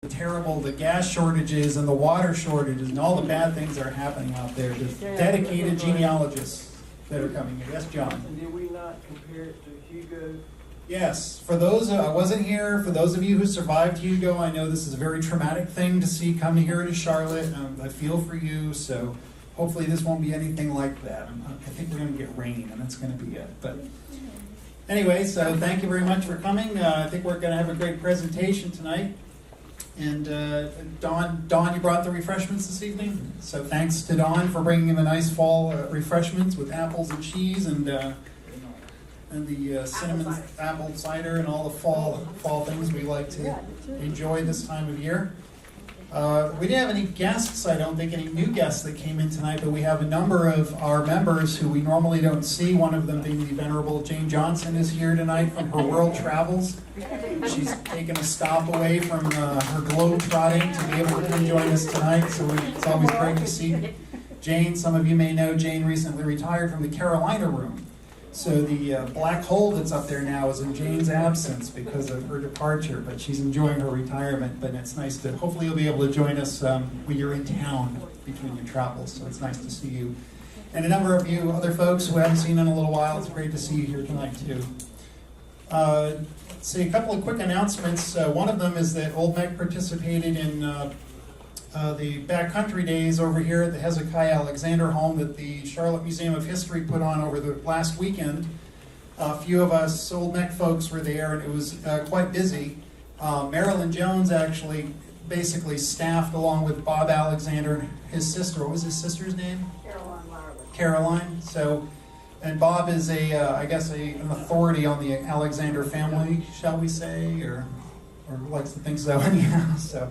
terrible, the gas shortages and the water shortages and all the bad things that are happening out there. There's dedicated genealogists that are coming here. Yes, John? And did we not compare it to Hugo? Yes. For those, I wasn't here, for those of you who survived Hugo, I know this is a very traumatic thing to see come here to Charlotte. I feel for you, so hopefully this won't be anything like that. I think we're going to get rain, and that's going to be it. But anyway, so thank you very much for coming. I think we're going to have a great presentation tonight. And Dawn, you brought the refreshments this evening. So thanks to Dawn for bringing in the nice fall refreshments with apples and cheese and the cinnamon apple cider and all the fall things we like to enjoy this time of year. We didn't have any guests, I don't think, any new guests that came in tonight, but we have a number of our members who we normally don't see, one of them being the Venerable Jane Johnson is here tonight from her world travels. She's taken a stop away from her globe trotting to be able to join us tonight, so it's always great to see Jane. Some of you may know Jane recently retired from the Carolina room. So the black hole that's up there now is in Jane's absence because of her departure, but she's enjoying her retirement. But it's nice to, hopefully you'll be able to join us when you're in town between your travels, so it's nice to see you. And a number of you other folks who I haven't seen in a little while, it's great to see you here tonight too. Let's see, a couple of quick announcements. One of them is that Olde Meck participated in the backcountry days over here at the Hezekiah Alexander home that the Charlotte Museum of History put on over the last weekend. A few of us Olde Meck folks were there, and it was quite busy. Marilyn Jones actually basically staffed along with Bob Alexander and his sister. What was his sister's name? Caroline. So, and Bob is I guess an authority on the Alexander family, shall we say, or likes to think so anyhow. So.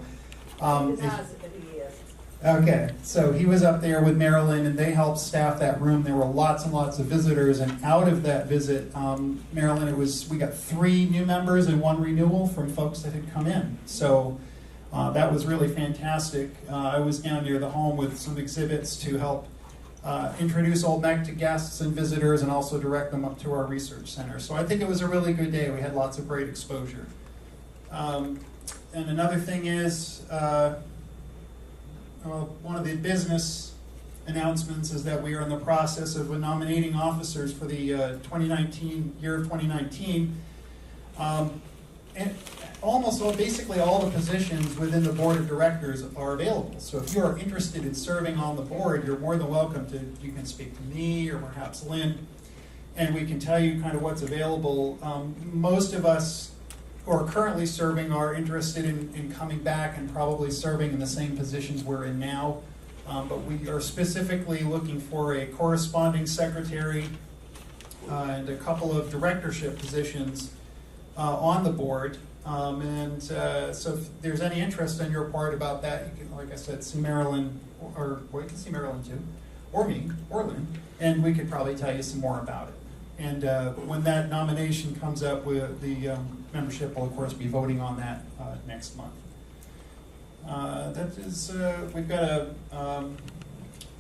Okay, so he was up there with Marilyn, and they helped staff that room. There were lots and lots of visitors, and out of that visit, Marilyn, we got 3 new members and 1 renewal from folks that had come in. So that was really fantastic. I was down near the home with some exhibits to help introduce Olde Meck to guests and visitors, and also direct them up to our research center. So I think it was a really good day. We had lots of great exposure. And another thing is, one of the business announcements is that we are in the process of nominating officers for the year of 2019. And basically all the positions within the board of directors are available. So if you are interested in serving on the board, you're more than welcome to. You can speak to me or perhaps Lynn, and we can tell you kind of what's available. Most of us who are currently serving are interested in coming back and probably serving in the same positions we're in now. But we are specifically looking for a corresponding secretary and a couple of directorship positions on the board. So if there's any interest on your part about that, you can, like I said, see Marilyn, or you can see Marilyn too, or me, or Lynn, and we could probably tell you some more about it. And when that nomination comes up, with the membership will, of course, be voting on that next month. We've got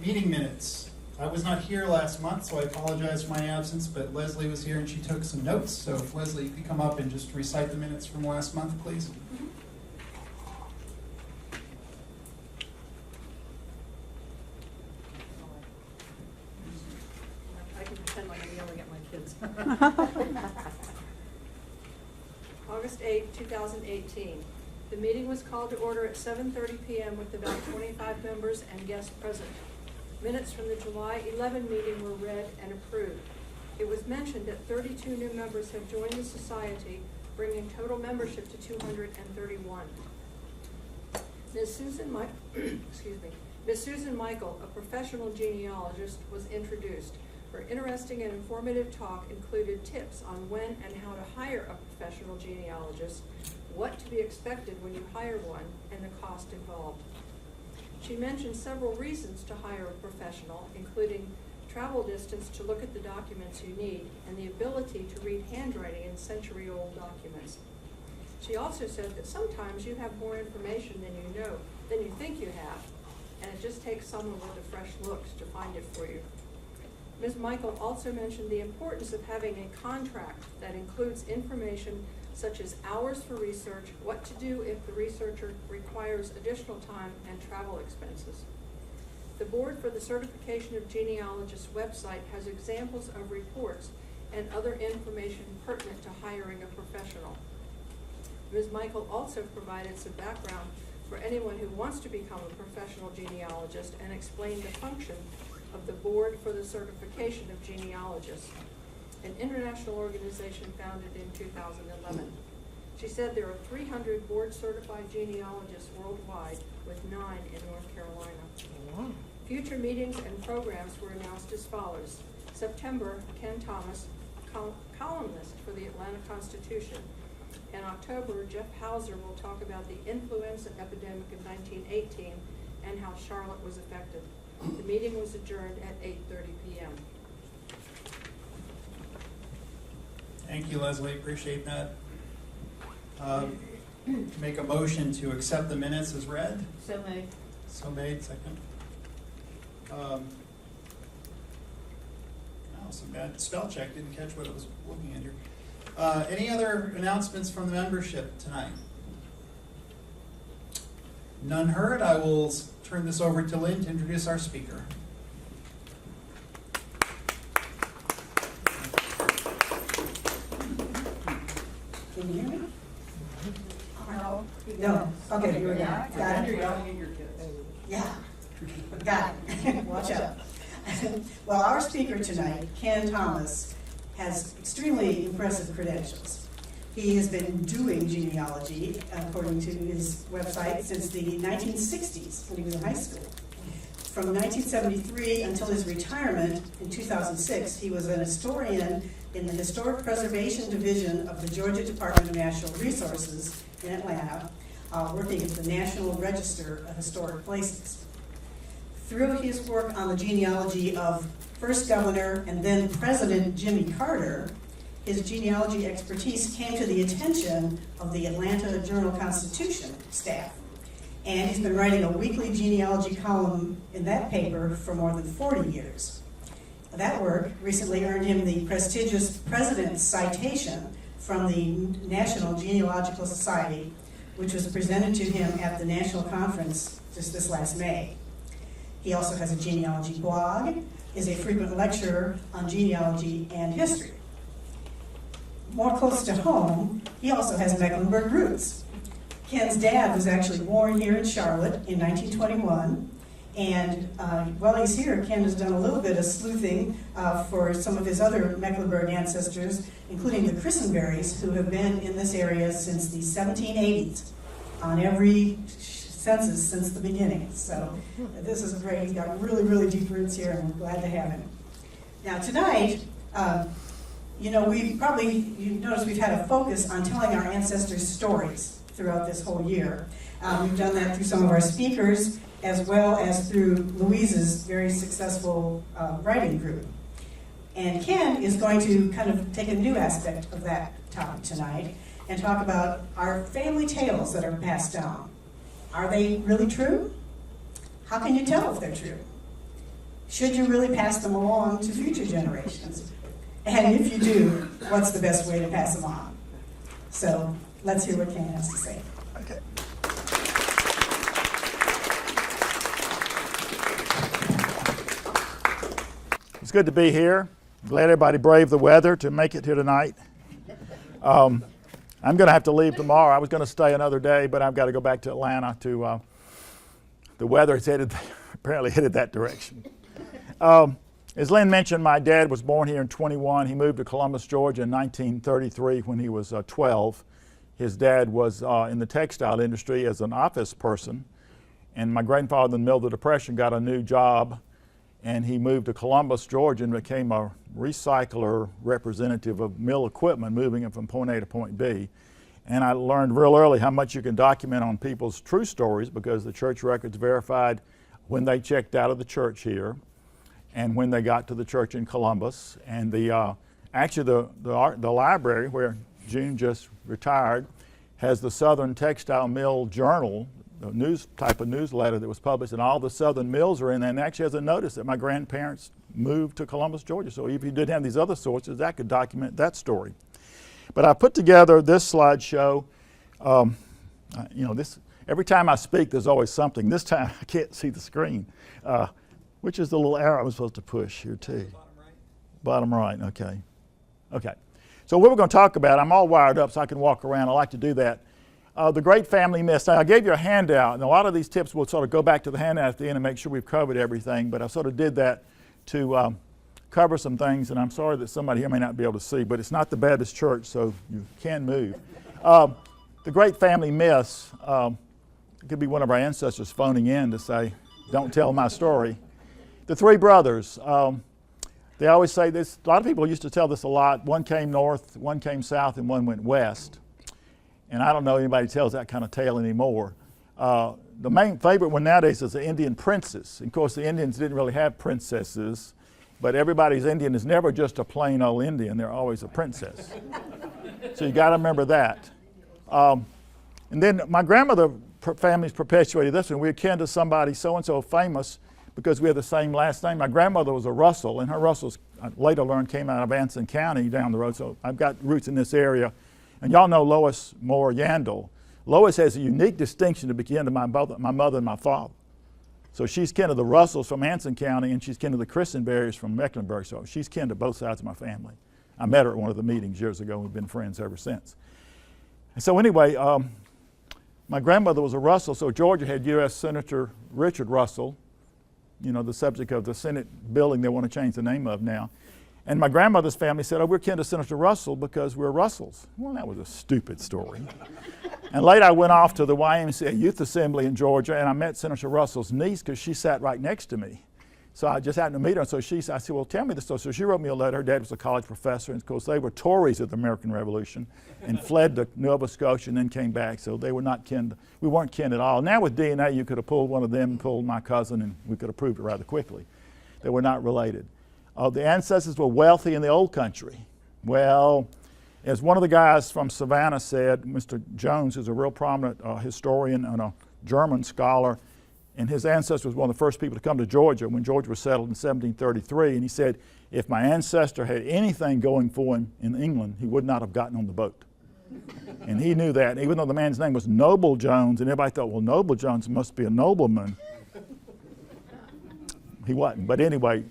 meeting minutes. I was not here last month, so I apologize for my absence, but Leslie was here and she took some notes. So if Leslie, you could come up and just recite the minutes from last month, please. I can pretend like I'm yelling at my kids. August 8, 2018. The meeting was called to order at 7:30 p.m. with about 25 members and guests present. Minutes from the July 11 meeting were read and approved. It was mentioned that 32 new members have joined the society, bringing total membership to 231. Ms. Susan Michael, a professional genealogist, was introduced. Her interesting and informative talk included tips on when and how to hire a professional genealogist, what to be expected when you hire one, and the cost involved. She mentioned several reasons to hire a professional, including travel distance to look at the documents you need, and the ability to read handwriting in century-old documents. She also said that sometimes you have more information than you think you have, and it just takes someone with a fresh look to find it for you. Ms. Michael also mentioned the importance of having a contract that includes information such as hours for research, what to do if the researcher requires additional time, and travel expenses. The Board for the Certification of Genealogists website has examples of reports and other information pertinent to hiring a professional. Ms. Michael also provided some background for anyone who wants to become a professional genealogist and explained the function of the Board for the Certification of Genealogists, an international organization founded in 2011. She said there are 300 board-certified genealogists worldwide, with 9 in North Carolina. Future meetings and programs were announced as follows. September, Ken Thomas, columnist for the Atlanta Constitution. In October, Jeff Hauser will talk about the influenza epidemic of 1918 and how Charlotte was affected. The meeting was adjourned at 8:30 p.m. Thank you, Leslie. Appreciate that. Make a motion to accept the minutes as read. So moved. So made. Second. Some bad spell check. Didn't catch what I was looking at here. Any other announcements from the membership tonight? None heard. I will turn this over to Lynn to introduce our speaker. Can you hear me? No. Okay, here we go. Got it. Yeah. Got it. Watch out. Well, our speaker tonight, Ken Thomas, has extremely impressive credentials. He has been doing genealogy, according to his website, since the 1960s when he was in high school. From 1973 until his retirement in 2006, he was an historian in the Historic Preservation Division of the Georgia Department of Natural Resources in Atlanta, working at the National Register of Historic Places. Through his work on the genealogy of first Governor and then President Jimmy Carter, his genealogy expertise came to the attention of the Atlanta Journal-Constitution staff. And he's been writing a weekly genealogy column in that paper for more than 40 years. That work recently earned him the prestigious President's Citation from the National Genealogical Society, which was presented to him at the National Conference just this last May. He also has a genealogy blog, is a frequent lecturer on genealogy and history. More close to home, he also has Mecklenburg roots. Ken's dad was actually born here in Charlotte in 1921, and while he's here, Ken has done a little bit of sleuthing for some of his other Mecklenburg ancestors, including the Christenberries, who have been in this area since the 1780s, on every census since the beginning. So this is great. He's got really, really deep roots here, and we're glad to have him. Now tonight, you noticed we've had a focus on telling our ancestors' stories throughout this whole year. We've done that through some of our speakers, as well as through Louise's very successful writing group. And Ken is going to kind of take a new aspect of that topic tonight and talk about our family tales that are passed down. Are they really true? How can you tell if they're true? Should you really pass them along to future generations? And if you do, what's the best way to pass them on? So let's hear what Ken has to say. Okay. It's good to be here. I'm glad everybody braved the weather to make it here tonight. I'm going to have to leave tomorrow. I was going to stay another day, but I've got to go back to Atlanta to, the weather is apparently headed that direction. As Lynn mentioned, my dad was born here in 21. He moved to Columbus, Georgia in 1933 when he was 12. His dad was in the textile industry as an office person, and my grandfather in the middle of the Depression got a new job, and he moved to Columbus, Georgia, and became a recycler representative of mill equipment, moving it from point A to point B. And I learned real early how much you can document on people's true stories, because the church records verified when they checked out of the church here and when they got to the church in Columbus. And actually the library, where June just retired, has the Southern Textile Mill Journal, the news type of newsletter that was published, and all the Southern mills are in there, and actually has a notice that my grandparents moved to Columbus, Georgia. So if you did have these other sources, that could document that story. But I put together this slideshow. This every time I speak, there's always something. This time I can't see the screen, which is the little arrow I'm supposed to push here too. Bottom right. Okay. Okay. So what we're going to talk about, I'm all wired up so I can walk around. I like to do that. The great family myths. Now, I gave you a handout, and a lot of these tips will sort of go back to the handout at the end and make sure we've covered everything, but I sort of did that to cover some things, and I'm sorry that somebody here may not be able to see, but it's not the Baptist church, so you can move. The great family myths, it could be one of our ancestors phoning in to say, don't tell my story. The three brothers, they always say this, a lot of people used to tell this a lot. One came north, one came south, and one went west. And I don't know anybody tells that kind of tale anymore. The main favorite one nowadays is the Indian princess. And of course, the Indians didn't really have princesses, but everybody's Indian is never just a plain old Indian. They're always a princess. So you got to remember that. And then my grandmother family's perpetuated this one. We're kin to somebody so-and-so famous because we have the same last name. My grandmother was a Russell, and her Russells, I later learned, came out of Anson County down the road. So I've got roots in this area. And y'all know Lois Moore Yandel. Lois has a unique distinction to be kin to my mother and my father. So she's kin to the Russells from Anson County, and she's kin to the Christenberries from Mecklenburg. So she's kin to both sides of my family. I met her at one of the meetings years ago, and we've been friends ever since. And so anyway, my grandmother was a Russell, so Georgia had U.S. Senator Richard Russell, the subject of the Senate building they want to change the name of now. And my grandmother's family said, we're kin to Senator Russell because we're Russells. Well, that was a stupid story. And later I went off to the YMCA Youth Assembly in Georgia, and I met Senator Russell's niece because she sat right next to me. So I just happened to meet her, and so I said, well, tell me the story. So she wrote me a letter. Her dad was a college professor, and of course they were Tories of the American Revolution and fled to Nova Scotia and then came back, so they were not kin. We weren't kin at all. Now with DNA, you could have pulled one of them and pulled my cousin, and we could have proved it rather quickly. They were not related. The ancestors were wealthy in the old country. Well, as one of the guys from Savannah said, Mr. Jones, who's a real prominent historian and a German scholar, and his ancestor was one of the first people to come to Georgia when Georgia was settled in 1733, and he said, if my ancestor had anything going for him in England, he would not have gotten on the boat. And he knew that, even though the man's name was Noble Jones, and everybody thought, well, Noble Jones must be a nobleman. He wasn't. But anyway,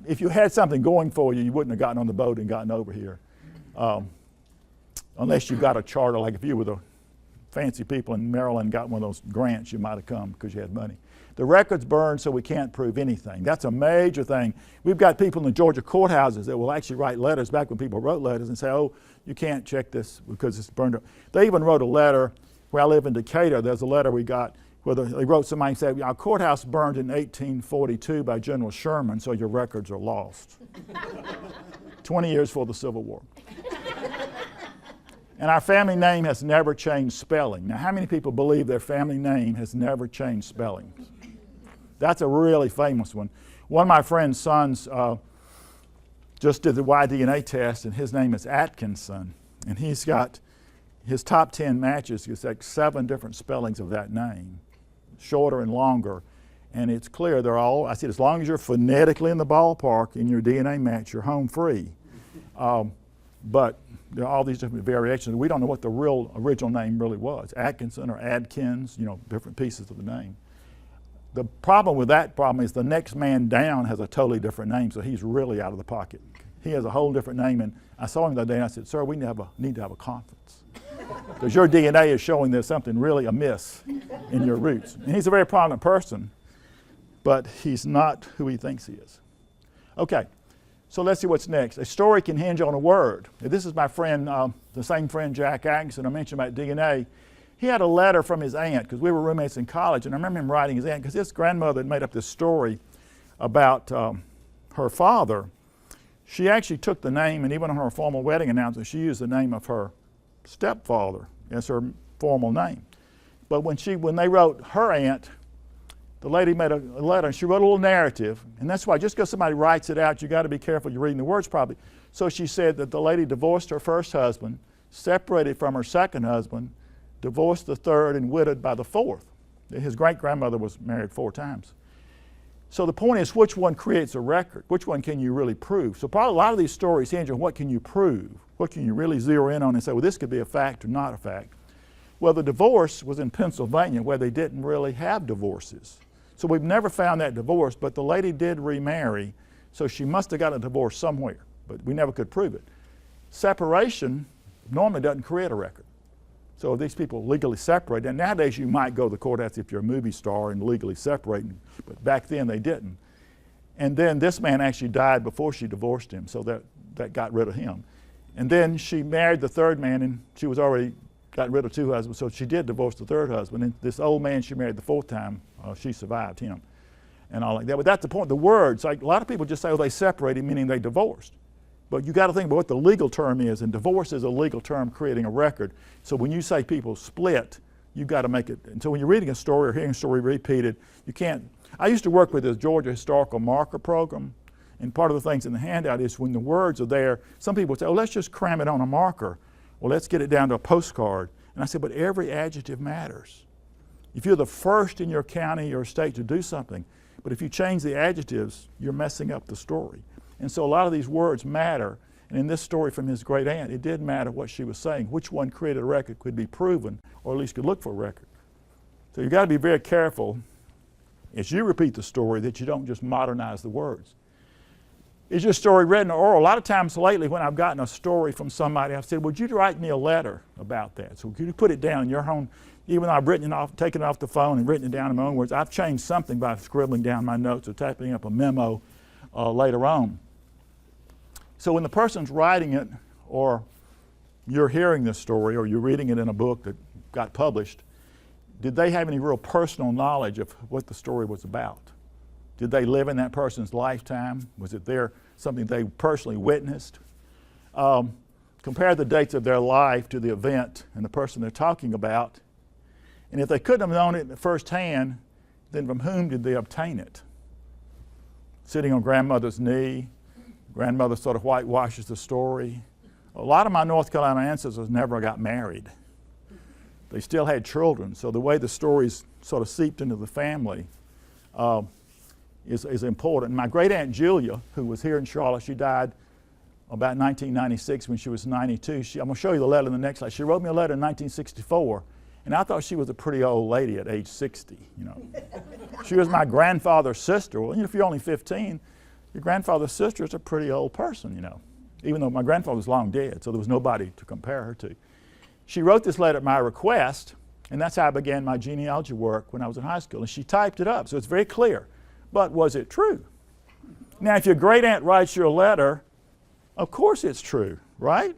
if you had something going for you, you wouldn't have gotten on the boat and gotten over here. Unless you got a charter, like if you were the fancy people in Maryland got one of those grants, you might have come because you had money. The record's burned, so we can't prove anything. That's a major thing. We've got people in the Georgia courthouses that will actually write letters back when people wrote letters and say, oh, you can't check this because it's burned up. They even wrote a letter where I live in Decatur. There's a letter we got where they wrote somebody and said, our courthouse burned in 1842 by General Sherman, so your records are lost. 20 years before the Civil War. And our family name has never changed spelling. Now, how many people believe their family name has never changed spelling? That's a really famous one. One of my friend's sons just did the Y-DNA test, and his name is Atkinson. And he's got his top 10 matches. It's like 7 different spellings of that name, shorter and longer. And it's clear they're all, I said, as long as you're phonetically in the ballpark in your DNA match, you're home free. But there are all these different variations. We don't know what the real original name really was. Atkinson or Adkins, different pieces of the name. The problem with that problem is the next man down has a totally different name, so he's really out of the pocket. He has a whole different name, and I saw him the other day and I said, sir, we need to have a conference. Because your DNA is showing there's something really amiss in your roots. And he's a very prominent person, but he's not who he thinks he is. Okay. So let's see what's next. A story can hinge on a word. Now, this is my friend, the same friend Jack Atkinson I mentioned about DNA. He had a letter from his aunt because we were roommates in college, and I remember him writing his aunt because his grandmother had made up this story about her father. She actually took the name, and even on her formal wedding announcement, she used the name of her stepfather as her formal name. But when they wrote her aunt, the lady made a letter, and she wrote a little narrative, and that's why just because somebody writes it out, you got to be careful you're reading the words probably. So she said that the lady divorced her first husband, separated from her second husband, divorced the third, and widowed by the fourth. His great-grandmother was married 4 times. So the point is, which one creates a record? Which one can you really prove? So probably a lot of these stories hinge on what can you prove? What can you really zero in on and say, well, this could be a fact or not a fact? Well, the divorce was in Pennsylvania where they didn't really have divorces. So we've never found that divorce, but the lady did remarry, so she must have got a divorce somewhere, but we never could prove it. Separation normally doesn't create a record. So these people legally separate, and nowadays you might go to the courthouse if you're a movie star and legally separate, but back then they didn't. And then this man actually died before she divorced him, so that got rid of him. And then she married the third man, and she was already got rid of two husbands, so she did divorce the third husband. And this old man she married the fourth time, she survived him and all like that. But that's the point. The words, like a lot of people just say, oh, they separated, meaning they divorced. But you got to think about what the legal term is, and divorce is a legal term creating a record. So when you say people split, you've got to make it. And so when you're reading a story or hearing a story repeated, you can't. I used to work with the Georgia Historical Marker Program, and part of the things in the handout is when the words are there, some people say, oh, let's just cram it on a marker. Well, let's get it down to a postcard. And I said, but every adjective matters. If you're the first in your county or state to do something, but if you change the adjectives, you're messing up the story. And so a lot of these words matter. And in this story from his great aunt, it did matter what she was saying. Which one created a record could be proven, or at least could look for a record. So you've got to be very careful as you repeat the story that you don't just modernize the words. Is your story written or oral? A lot of times lately when I've gotten a story from somebody, I've said, would you write me a letter about that? So could you put it down in your own, even though I've written it off, taken it off the phone and written it down in my own words, I've changed something by scribbling down my notes or typing up a memo later on. So when the person's writing it, or you're hearing this story, or you're reading it in a book that got published, did they have any real personal knowledge of what the story was about? Did they live in that person's lifetime? Was it something they personally witnessed? Compare the dates of their life to the event and the person they're talking about. And if they couldn't have known it firsthand, then from whom did they obtain it? Sitting on grandmother's knee, grandmother sort of whitewashes the story. A lot of my North Carolina ancestors never got married. They still had children, so the way the stories sort of seeped into the family is important. My great aunt Julia, who was here in Charlotte, she died about 1996 when she was 92. I'm going to show you the letter in the next slide. She wrote me a letter in 1964, and I thought she was a pretty old lady at age 60. You know, she was my grandfather's sister. Well, if you're only 15, your grandfather's sister is a pretty old person. You know, even though my grandfather was long dead, so there was nobody to compare her to. She wrote this letter at my request, and that's how I began my genealogy work when I was in high school. And she typed it up, so it's very clear. But was it true? Now, if your great aunt writes you a letter, of course it's true, right?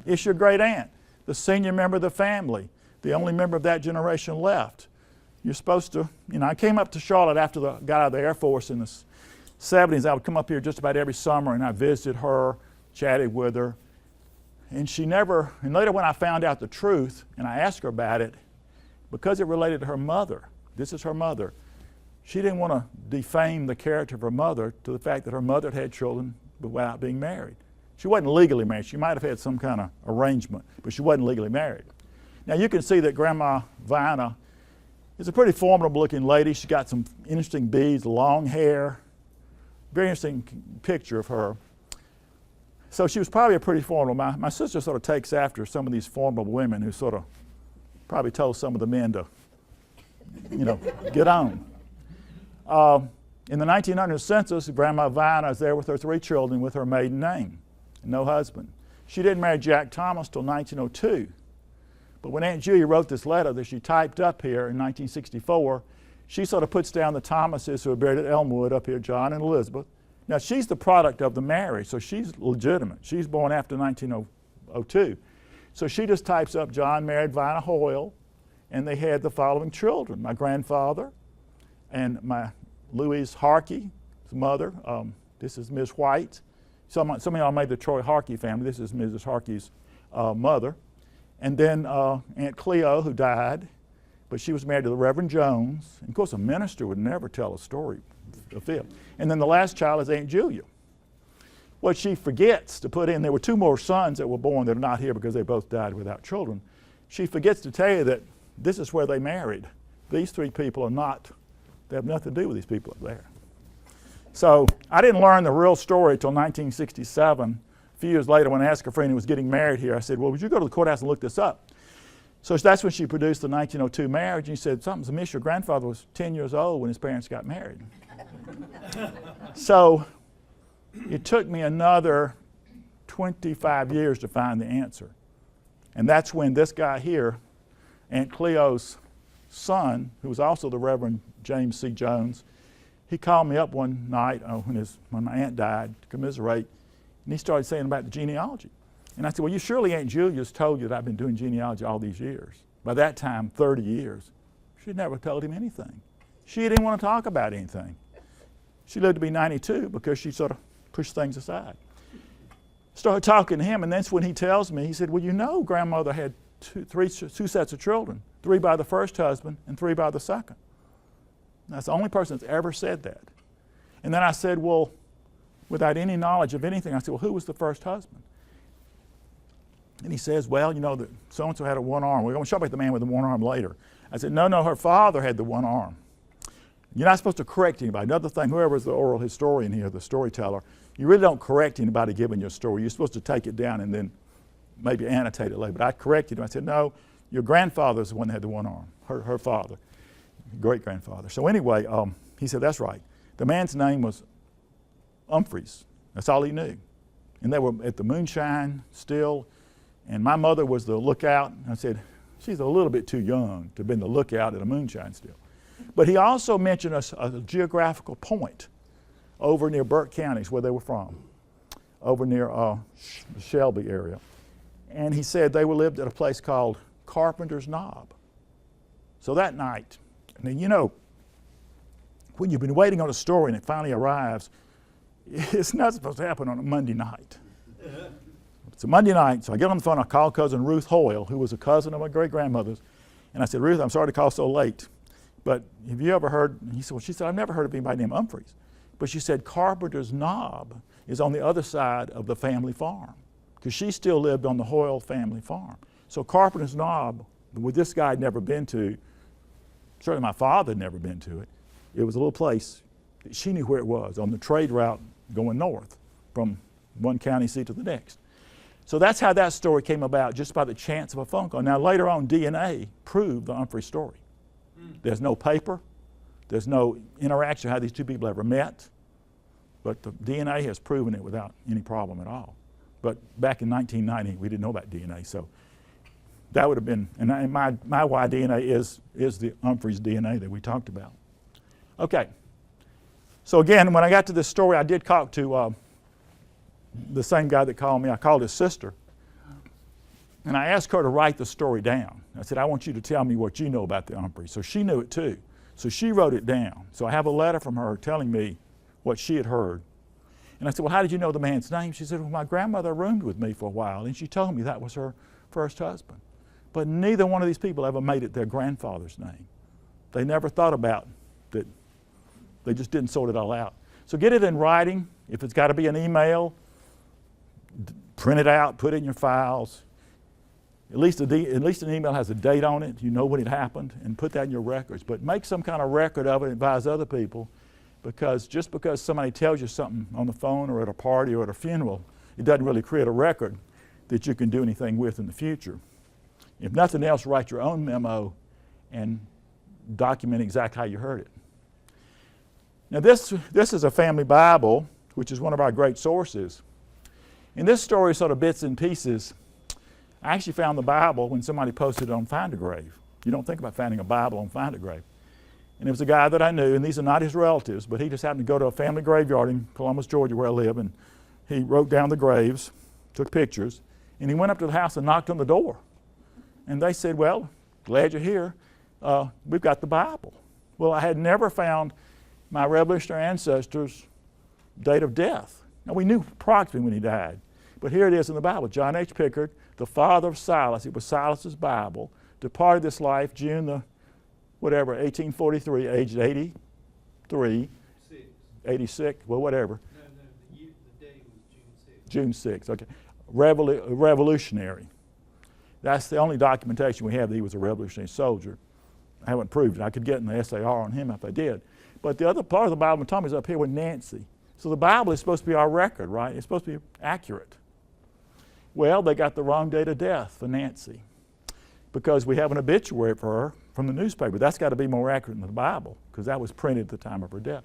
It's your great aunt, the senior member of the family, the only member of that generation left. You're supposed to, I came up to Charlotte after I got out of the Air Force in the 70s. I would come up here just about every summer, and I visited her, chatted with her. And and later when I found out the truth, and I asked her about it, because it related to her mother, this is her mother, she didn't want to defame the character of her mother to the fact that her mother had children without being married. She wasn't legally married. She might have had some kind of arrangement, but she wasn't legally married. Now you can see that Grandma Vina is a pretty formidable looking lady. She's got some interesting beads, long hair, very interesting picture of her. So she was probably a pretty formidable. My sister sort of takes after some of these formidable women who sort of probably told some of the men to, get on. In the 1900 census, Grandma Vina is there with her 3 children with her maiden name, and no husband. She didn't marry Jack Thomas till 1902. But when Aunt Julia wrote this letter that she typed up here in 1964, she sort of puts down the Thomases who are buried at Elmwood up here, John and Elizabeth. Now she's the product of the marriage, so she's legitimate. She's born after 1902. So she just types up John married Vina Hoyle, and they had the following children. My grandfather, and my Louise Harkey's mother, this is Ms. White. Some of y'all made the Troy Harkey family. This is Mrs. Harkey's mother. And then Aunt Cleo, who died, but she was married to the Reverend Jones. And of course, a minister would never tell a story, a fib. And then the last child is Aunt Julia. What she forgets to put in, there were 2 more sons that were born that are not here because they both died without children. She forgets to tell you that this is where they married. These 3 people are not. They have nothing to do with these people up there. So I didn't learn the real story until 1967. A few years later, when I asked a friend who was getting married here, I said, well, would you go to the courthouse and look this up? So that's when she produced the 1902 marriage, and she said, something's amiss. Your grandfather was 10 years old when his parents got married. So it took me another 25 years to find the answer. And that's when this guy here, Aunt Cleo's son, who was also the Reverend James C. Jones, he called me up one night when my aunt died to commiserate, and he started saying about the genealogy. And I said, well, you surely Aunt Julia's told you that I've been doing genealogy all these years. By that time, 30 years. She'd never told him anything. She didn't want to talk about anything. She lived to be 92 because she sort of pushed things aside. Started talking to him, and that's when he tells me, he said, well, you know grandmother had two sets of children, 3 by the first husband and 3 by the second. That's the only person that's ever said that. And then I said, well, without any knowledge of anything, I said, well, who was the first husband? And he says, well, you know, that so-and-so had a one arm. We're going to show about the man with the one arm later. I said, no, her father had the one arm. You're not supposed to correct anybody. Another thing, whoever's the oral historian here, the storyteller, you really don't correct anybody giving you a story. You're supposed to take it down and then maybe annotate it later. But I corrected him. I said, no, your grandfather's the one that had the one arm, her father, great-grandfather. So anyway, he said, that's right. The man's name was Humphreys. That's all he knew. And they were at the moonshine still, and my mother was the lookout. I said, she's a little bit too young to have been the lookout at a moonshine still. But he also mentioned a geographical point over near Burke County, where they were from, over near the Shelby area. And he said they lived at a place called Carpenter's Knob. So that night, and you know, when you've been waiting on a story and it finally arrives, it's not supposed to happen on a Monday night. It's a Monday night, so I get on the phone, I call cousin Ruth Hoyle, who was a cousin of my great-grandmother's, and I said, Ruth, I'm sorry to call so late, but have you ever heard, she said, I've never heard of anybody named Humphreys. But she said Carpenter's Knob is on the other side of the family farm, because she still lived on the Hoyle family farm. So Carpenter's Knob, which this guy had never been to, certainly my father had never been to it, it was a little place that she knew where it was, on the trade route going north from one county seat to the next. So that's how that story came about, just by the chance of a phone call. Now later on, DNA proved the Humphrey story. There's no paper, there's no interaction how these two people ever met, but the DNA has proven it without any problem at all. But back in 1990, we didn't know about DNA, so that would have been, and my Y DNA is the Humphreys DNA that we talked about. Okay, so again, when I got to this story, I did talk to the same guy that called me. I called his sister, and I asked her to write the story down. I said, I want you to tell me what you know about the Humphreys. So she knew it too. So she wrote it down. So I have a letter from her telling me what she had heard. And I said, well, how did you know the man's name? She said, well, my grandmother roomed with me for a while, and she told me that was her first husband. But neither one of these people ever made it their grandfather's name. They never thought about that. They just didn't sort it all out. So get it in writing. If it's got to be an email, print it out, put it in your files. At least an email has a date on it. You know when it happened, and put that in your records. But make some kind of record of it and advise other people, because just because somebody tells you something on the phone or at a party or at a funeral, it doesn't really create a record that you can do anything with in the future. If nothing else, write your own memo and document exactly how you heard it. Now this is a family Bible, which is one of our great sources. And this story is sort of bits and pieces. I actually found the Bible when somebody posted it on Find a Grave. You don't think about finding a Bible on Find a Grave. And it was a guy that I knew, and these are not his relatives, but he just happened to go to a family graveyard in Columbus, Georgia, where I live, and he wrote down the graves, took pictures, and he went up to the house and knocked on the door. And they said, well, glad you're here. We've got the Bible. Well, I had never found my Revolutionary ancestors' date of death. Now, we knew approximately when he died, but here it is in the Bible. John H. Pickard, the father of Silas, it was Silas's Bible, departed this life June 1843, aged 83, 86, well, whatever. No, the day was June 6th, okay. Revolutionary. That's the only documentation we have that he was a revolutionary soldier. I haven't proved it. I could get an SAR on him if I did. But the other part of the Bible told me is up here with Nancy. So the Bible is supposed to be our record, right? It's supposed to be accurate. Well, they got the wrong date of death for Nancy because we have an obituary for her from the newspaper. That's got to be more accurate than the Bible because that was printed at the time of her death.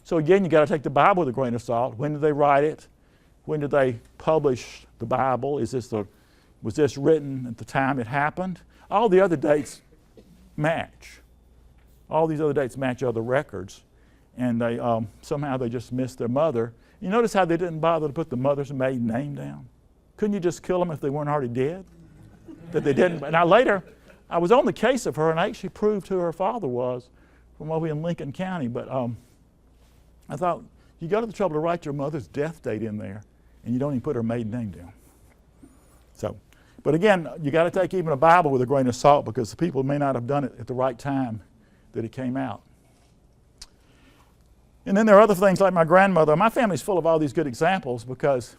So again, you got to take the Bible with a grain of salt. When did they write it? When did they publish the Bible? Was this written at the time it happened? All the other dates match. All these other dates match other records. And they somehow they just missed their mother. You notice how they didn't bother to put the mother's maiden name down? Couldn't you just kill them if they weren't already dead? That they didn't. Now later, I was on the case of her and I actually proved who her father was from over in Lincoln County. But I thought, you go to the trouble to write your mother's death date in there and you don't even put her maiden name down. So, but again, you got to take even a Bible with a grain of salt because the people may not have done it at the right time that it came out. And then there are other things like my grandmother. My family's full of all these good examples because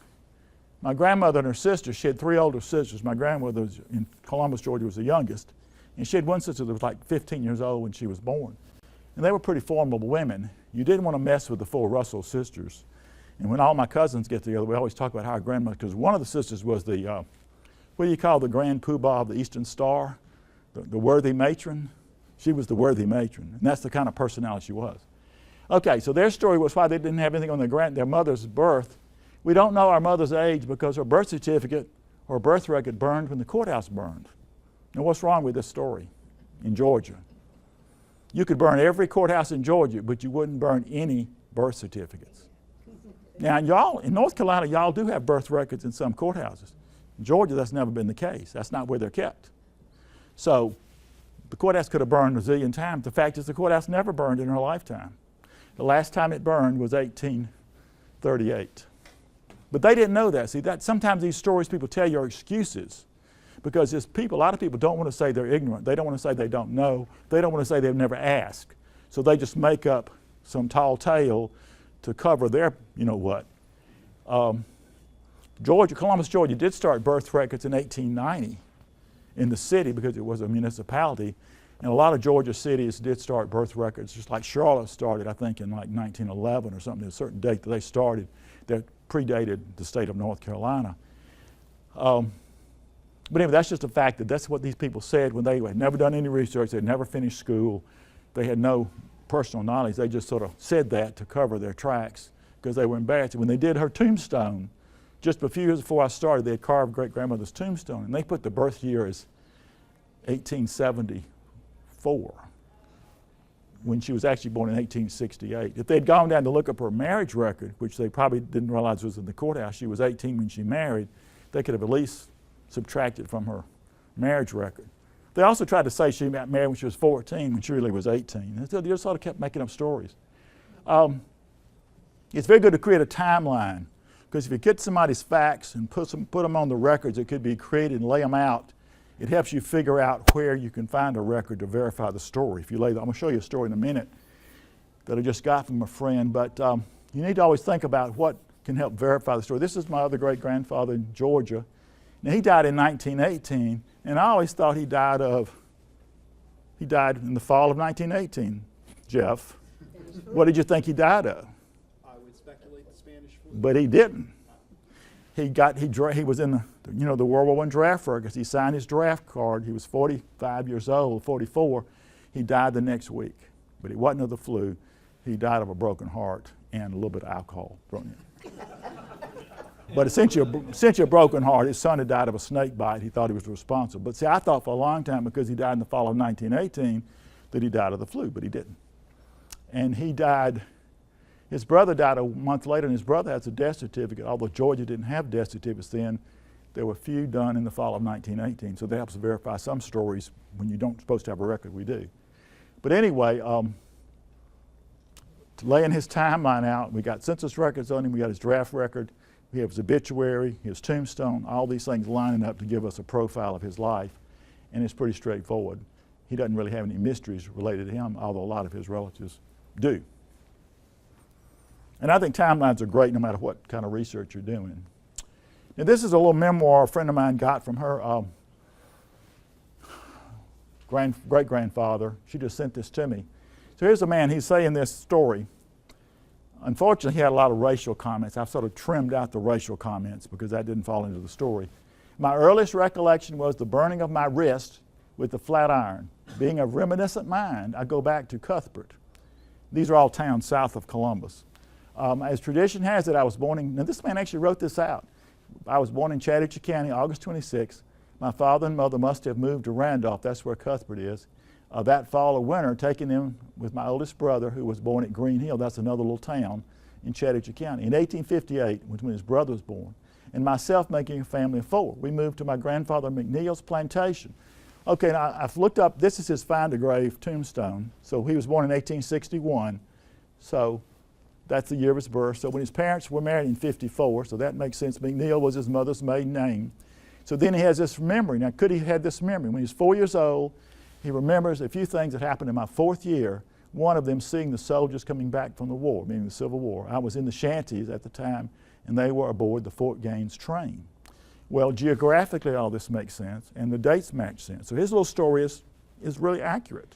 my grandmother and her sister, she had 3 older sisters. My grandmother was in Columbus, Georgia, was the youngest. And she had one sister that was like 15 years old when she was born. And they were pretty formidable women. You didn't want to mess with the 4 Russell sisters. And when all my cousins get together, we always talk about how our grandmother, because one of the sisters was the, what do you call the grand poobah of the Eastern Star? The worthy matron. She was the worthy matron. And that's the kind of personality she was. Okay, so their story was why they didn't have anything on their mother's birth. We don't know our mother's age because her birth certificate or birth record burned when the courthouse burned. Now what's wrong with this story in Georgia? You could burn every courthouse in Georgia, but you wouldn't burn any birth certificates. Now y'all, in North Carolina, y'all do have birth records in some courthouses. In Georgia, that's never been the case. That's not where they're kept. So the courthouse could have burned a zillion times. The fact is the courthouse never burned in her lifetime. The last time it burned was 1838. But they didn't know that. See, that sometimes these stories people tell you are excuses because a lot of people don't want to say they're ignorant. They don't want to say they don't know. They don't want to say they've never asked. So they just make up some tall tale to cover their, you know what. Columbus, Georgia did start birth records in 1890 in the city because it was a municipality. And a lot of Georgia cities did start birth records, just like Charlotte started, I think, in like 1911 or something, a certain date that they started that predated the state of North Carolina. But anyway, that's just a fact that that's what these people said when they had never done any research, they had never finished school, they had no personal knowledge. They just sort of said that to cover their tracks because they were embarrassed. When they did her tombstone, just a few years before I started, they had carved great-grandmother's tombstone, and they put the birth year as 1874 when she was actually born in 1868. If they'd gone down to look up her marriage record, which they probably didn't realize was in the courthouse, she was 18 when she married, they could have at least subtracted from her marriage record. They also tried to say she got married when she was 14 when she really was 18. And so they just sort of kept making up stories. It's very good to create a timeline because if you get somebody's facts and put them on the records that could be created and lay them out, it helps you figure out where you can find a record to verify the story. If you lay, I'm going to show you a story in a minute that I just got from a friend, but you need to always think about what can help verify the story. This is my other great-grandfather in Georgia. Now, he died in 1918, and I always thought he died in the fall of 1918. Jeff, what did you think he died of? I would speculate the Spanish flu. But he didn't. He was in the World War I draft records. He signed his draft card. He was 45 years old, 44. He died the next week, but it wasn't of the flu. He died of a broken heart and a little bit of alcohol thrown in. But essentially a broken heart. His son had died of a snake bite. He thought he was responsible. But see, I thought for a long time because he died in the fall of 1918 that he died of the flu, but he didn't. And he died. His brother died a month later, and his brother has a death certificate. Although Georgia didn't have death certificates then, there were few done in the fall of 1918, so that helps verify some stories when you don't supposed to have a record. We do. But anyway, laying his timeline out, we got census records on him, we got his draft record, we have his obituary, his tombstone, all these things lining up to give us a profile of his life, and it's pretty straightforward. He doesn't really have any mysteries related to him, although a lot of his relatives do. And I think timelines are great no matter what kind of research you're doing. Now this is a little memoir a friend of mine got from her great-grandfather. She just sent this to me. So here's a man, he's saying this story. Unfortunately, he had a lot of racial comments. I've sort of trimmed out the racial comments because that didn't fall into the story. My earliest recollection was the burning of my wrist with the flat iron. Being of reminiscent mind, I go back to Cuthbert. These are all towns south of Columbus. As tradition has it, I was born in, now this man actually wrote this out. I was born in Chattahoochee County, August 26. My father and mother must have moved to Randolph, that's where Cuthbert is, that fall or winter, taking them with my oldest brother, who was born at Green Hill, that's another little town in Chattahoochee County. In 1858, when his brother was born, and myself making a family of 4. We moved to my grandfather McNeil's plantation. Okay, now I've looked up, this is his find-a-grave tombstone. So he was born in 1861, so that's the year of his birth. So when his parents were married in 54, so that makes sense. McNeil was his mother's maiden name. So then he has this memory. Now, could he have had this memory? When he was 4 years old, he remembers a few things that happened in my 4th year. One of them seeing the soldiers coming back from the war, meaning the Civil War. I was in the shanties at the time, and they were aboard the Fort Gaines train. Well, geographically, all this makes sense, and the dates match sense. So his little story is really accurate.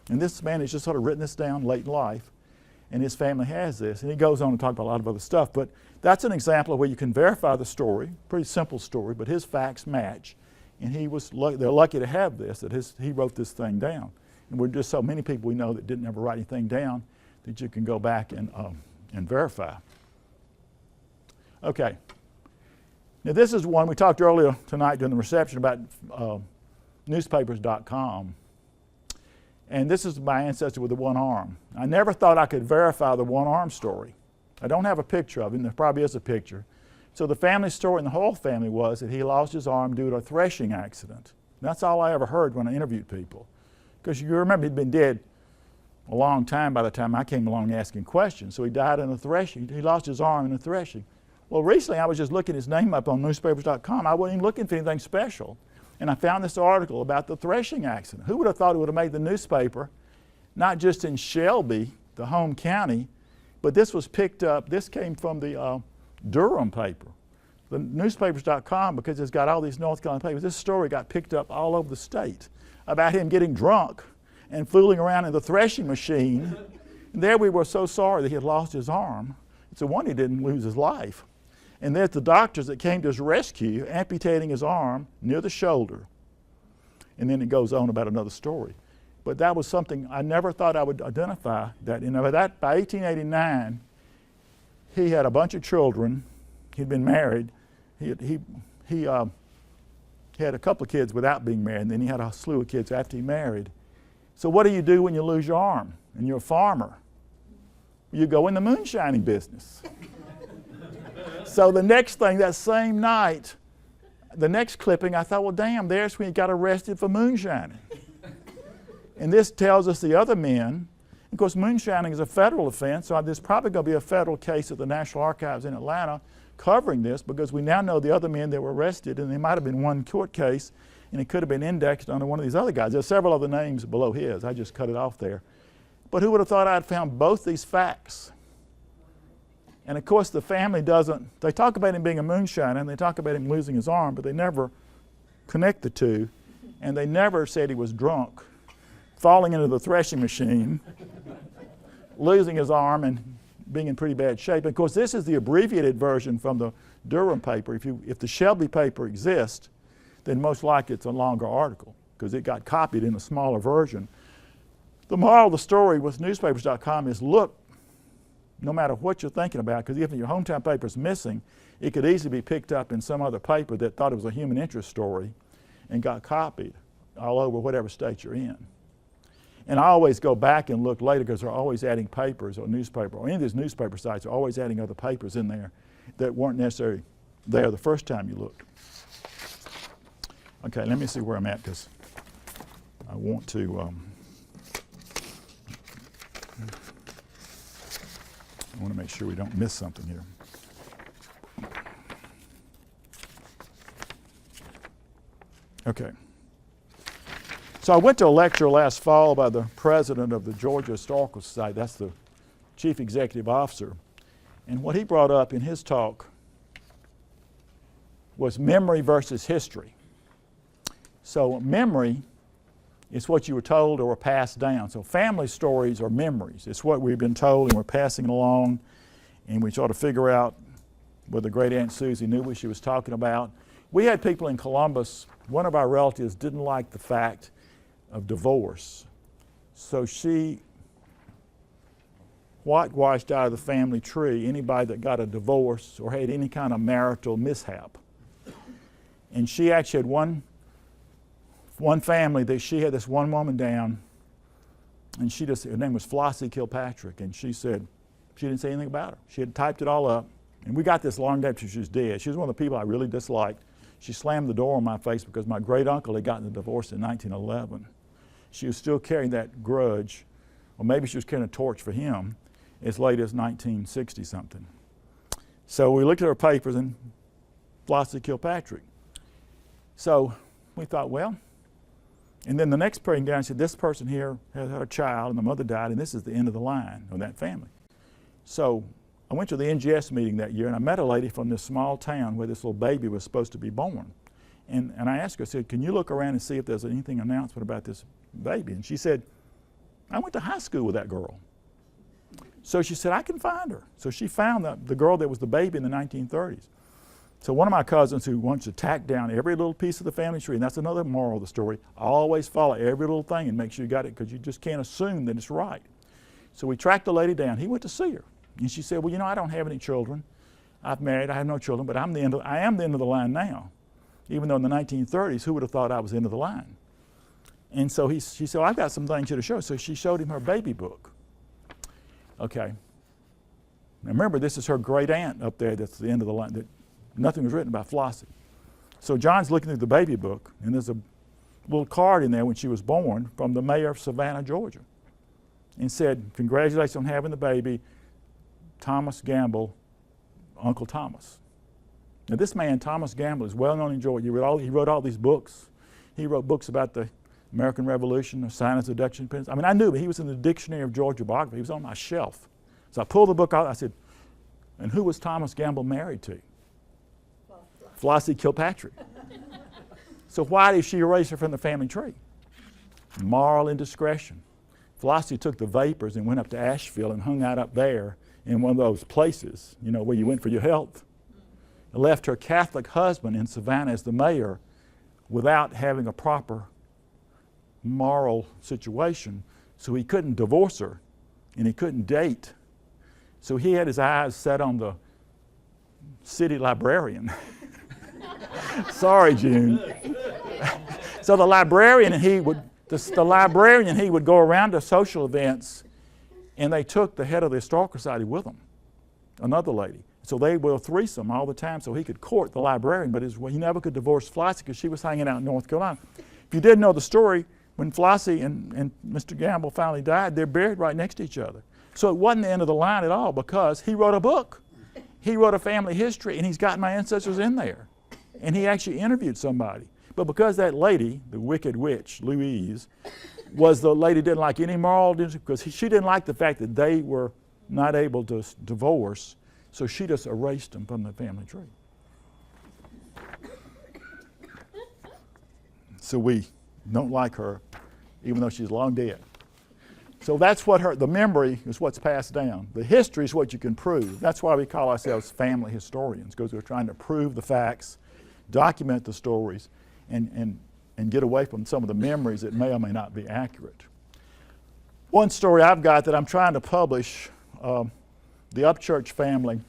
And this man has just sort of written this down late in life, and his family has this. And he goes on to talk about a lot of other stuff, but that's an example of where you can verify the story. Pretty simple story, but his facts match. And they're lucky to have this, that he wrote this thing down. And we're just so many people we know that didn't ever write anything down that you can go back and verify. Okay. Now this is one we talked earlier tonight during the reception about newspapers.com. And this is my ancestor with the one arm. I never thought I could verify the one arm story. I don't have a picture of him. There probably is a picture. So the family story in the whole family was that he lost his arm due to a threshing accident. That's all I ever heard when I interviewed people. Because you remember he'd been dead a long time by the time I came along asking questions. So he died in a threshing. He lost his arm in a threshing. Well, recently I was just looking his name up on newspapers.com. I wasn't even looking for anything special. And I found this article about the threshing accident. Who would have thought it would have made the newspaper, not just in Shelby, the home county, but this was picked up, this came from the Durham paper. The newspapers.com, because it's got all these North Carolina papers, this story got picked up all over the state about him getting drunk and fooling around in the threshing machine. And there we were so sorry that he had lost his arm. It's a wonder he didn't lose his life. And there's the doctors that came to his rescue, amputating his arm near the shoulder. And then it goes on about another story. But that was something I never thought I would identify. That, by 1889, he had a bunch of children. He'd been married. He had a couple of kids without being married, and then he had a slew of kids after he married. So what do you do when you lose your arm and you're a farmer? You go in the moonshining business. So the next thing, that same night, the next clipping, I thought, well, damn, there's when he got arrested for moonshining. And this tells us the other men. Of course, moonshining is a federal offense, so there's probably going to be a federal case at the National Archives in Atlanta covering this, because we now know the other men that were arrested, and there might have been one court case, and it could have been indexed under one of these other guys. There's several other names below his. I just cut it off there. But who would have thought I'd found both these facts? And of course, the family doesn't, they talk about him being a moonshiner, and they talk about him losing his arm, but they never connect the two, and they never said he was drunk, falling into the threshing machine, losing his arm, and being in pretty bad shape. And of course, this is the abbreviated version from the Durham paper. If the Shelby paper exists, then most likely it's a longer article, because it got copied in a smaller version. The moral of the story with newspapers.com is, look, no matter what you're thinking about, because if your hometown paper is missing, it could easily be picked up in some other paper that thought it was a human interest story and got copied all over whatever state you're in. And I always go back and look later, because they're always adding papers or newspaper, or any of these newspaper sites are always adding other papers in there that weren't necessarily there the first time you looked. Okay, let me see where I'm at, because I want to make sure we don't miss something here. Okay. So I went to a lecture last fall by the president of the Georgia Historical Society. That's the chief executive officer. And what he brought up in his talk was memory versus history. So memory It's what you were told or were passed down. So family stories are memories. It's what we've been told and we're passing it along, and we try to figure out whether Great Aunt Susie knew what she was talking about. We had people in Columbus, one of our relatives didn't like the fact of divorce. So she whitewashed out of the family tree anybody that got a divorce or had any kind of marital mishap. And she actually had one family that she had this one woman down, and her name was Flossie Kilpatrick, and she said she didn't say anything about her. She had typed it all up, and we got this long after she was dead. She was one of the people I really disliked. She slammed the door on my face because my great uncle had gotten a divorce in 1911. She was still carrying that grudge, or maybe she was carrying a torch for him as late as 1960 something. So we looked at her papers, and Flossie Kilpatrick. So we thought, well, and then the next person down said, this person here has had a child and the mother died, and this is the end of the line of that family. So I went to the NGS meeting that year, and I met a lady from this small town where this little baby was supposed to be born. And I asked her, I said, can you look around and see if there's anything announcement about this baby? And she said, I went to high school with that girl. So she said, I can find her. So she found the girl that was the baby in the 1930s. So one of my cousins who wants to tack down every little piece of the family tree, and that's another moral of the story, always follow every little thing and make sure you got it, because you just can't assume that it's right. So we tracked the lady down. He went to see her. And she said, well, you know, I don't have any children. I've married, I have no children, but I am the end of the line now. Even though in the 1930s, who would have thought I was the end of the line? And so she said, well, I've got some things here to show. So she showed him her baby book. Okay. Now remember, this is her great aunt up there that's the end of the line. Nothing was written about Flossie. So John's looking at the baby book, and there's a little card in there when she was born from the mayor of Savannah, Georgia, and said, congratulations on having the baby, Thomas Gamble, Uncle Thomas. Now this man, Thomas Gamble, is well known in Georgia. He wrote all these books. He wrote books about the American Revolution, the Silence of Dutch Independence. I mean, I knew, but he was in the Dictionary of Georgia biography. He was on my shelf. So I pulled the book out. I said, and who was Thomas Gamble married to? Flossie Kilpatrick. So why did she erase her from the family tree? Moral indiscretion. Flossie took the vapors and went up to Asheville and hung out up there in one of those places, you know, where you went for your health. And left her Catholic husband in Savannah as the mayor without having a proper moral situation, so he couldn't divorce her and he couldn't date. So he had his eyes set on the city librarian. Sorry, June. So the librarian and he would go around to social events, and they took the head of the historical society with them, another lady. So they were a threesome all the time, so he could court the librarian, but he never could divorce Flossie because she was hanging out in North Carolina. If you didn't know the story, when Flossie and Mr. Gamble finally died, they're buried right next to each other. So it wasn't the end of the line at all, because he wrote a book. He wrote a family history, and he's got my ancestors in there. And he actually interviewed somebody. But because that lady, the wicked witch, Louise, was the lady didn't like any moral, because she didn't like the fact that they were not able to divorce, so she just erased them from the family tree. So we don't like her, even though she's long dead. So that's what the memory is what's passed down. The history is what you can prove. That's why we call ourselves family historians, because we're trying to prove the facts, document the stories, and get away from some of the memories that may or may not be accurate. One story I've got that I'm trying to publish, the Upchurch family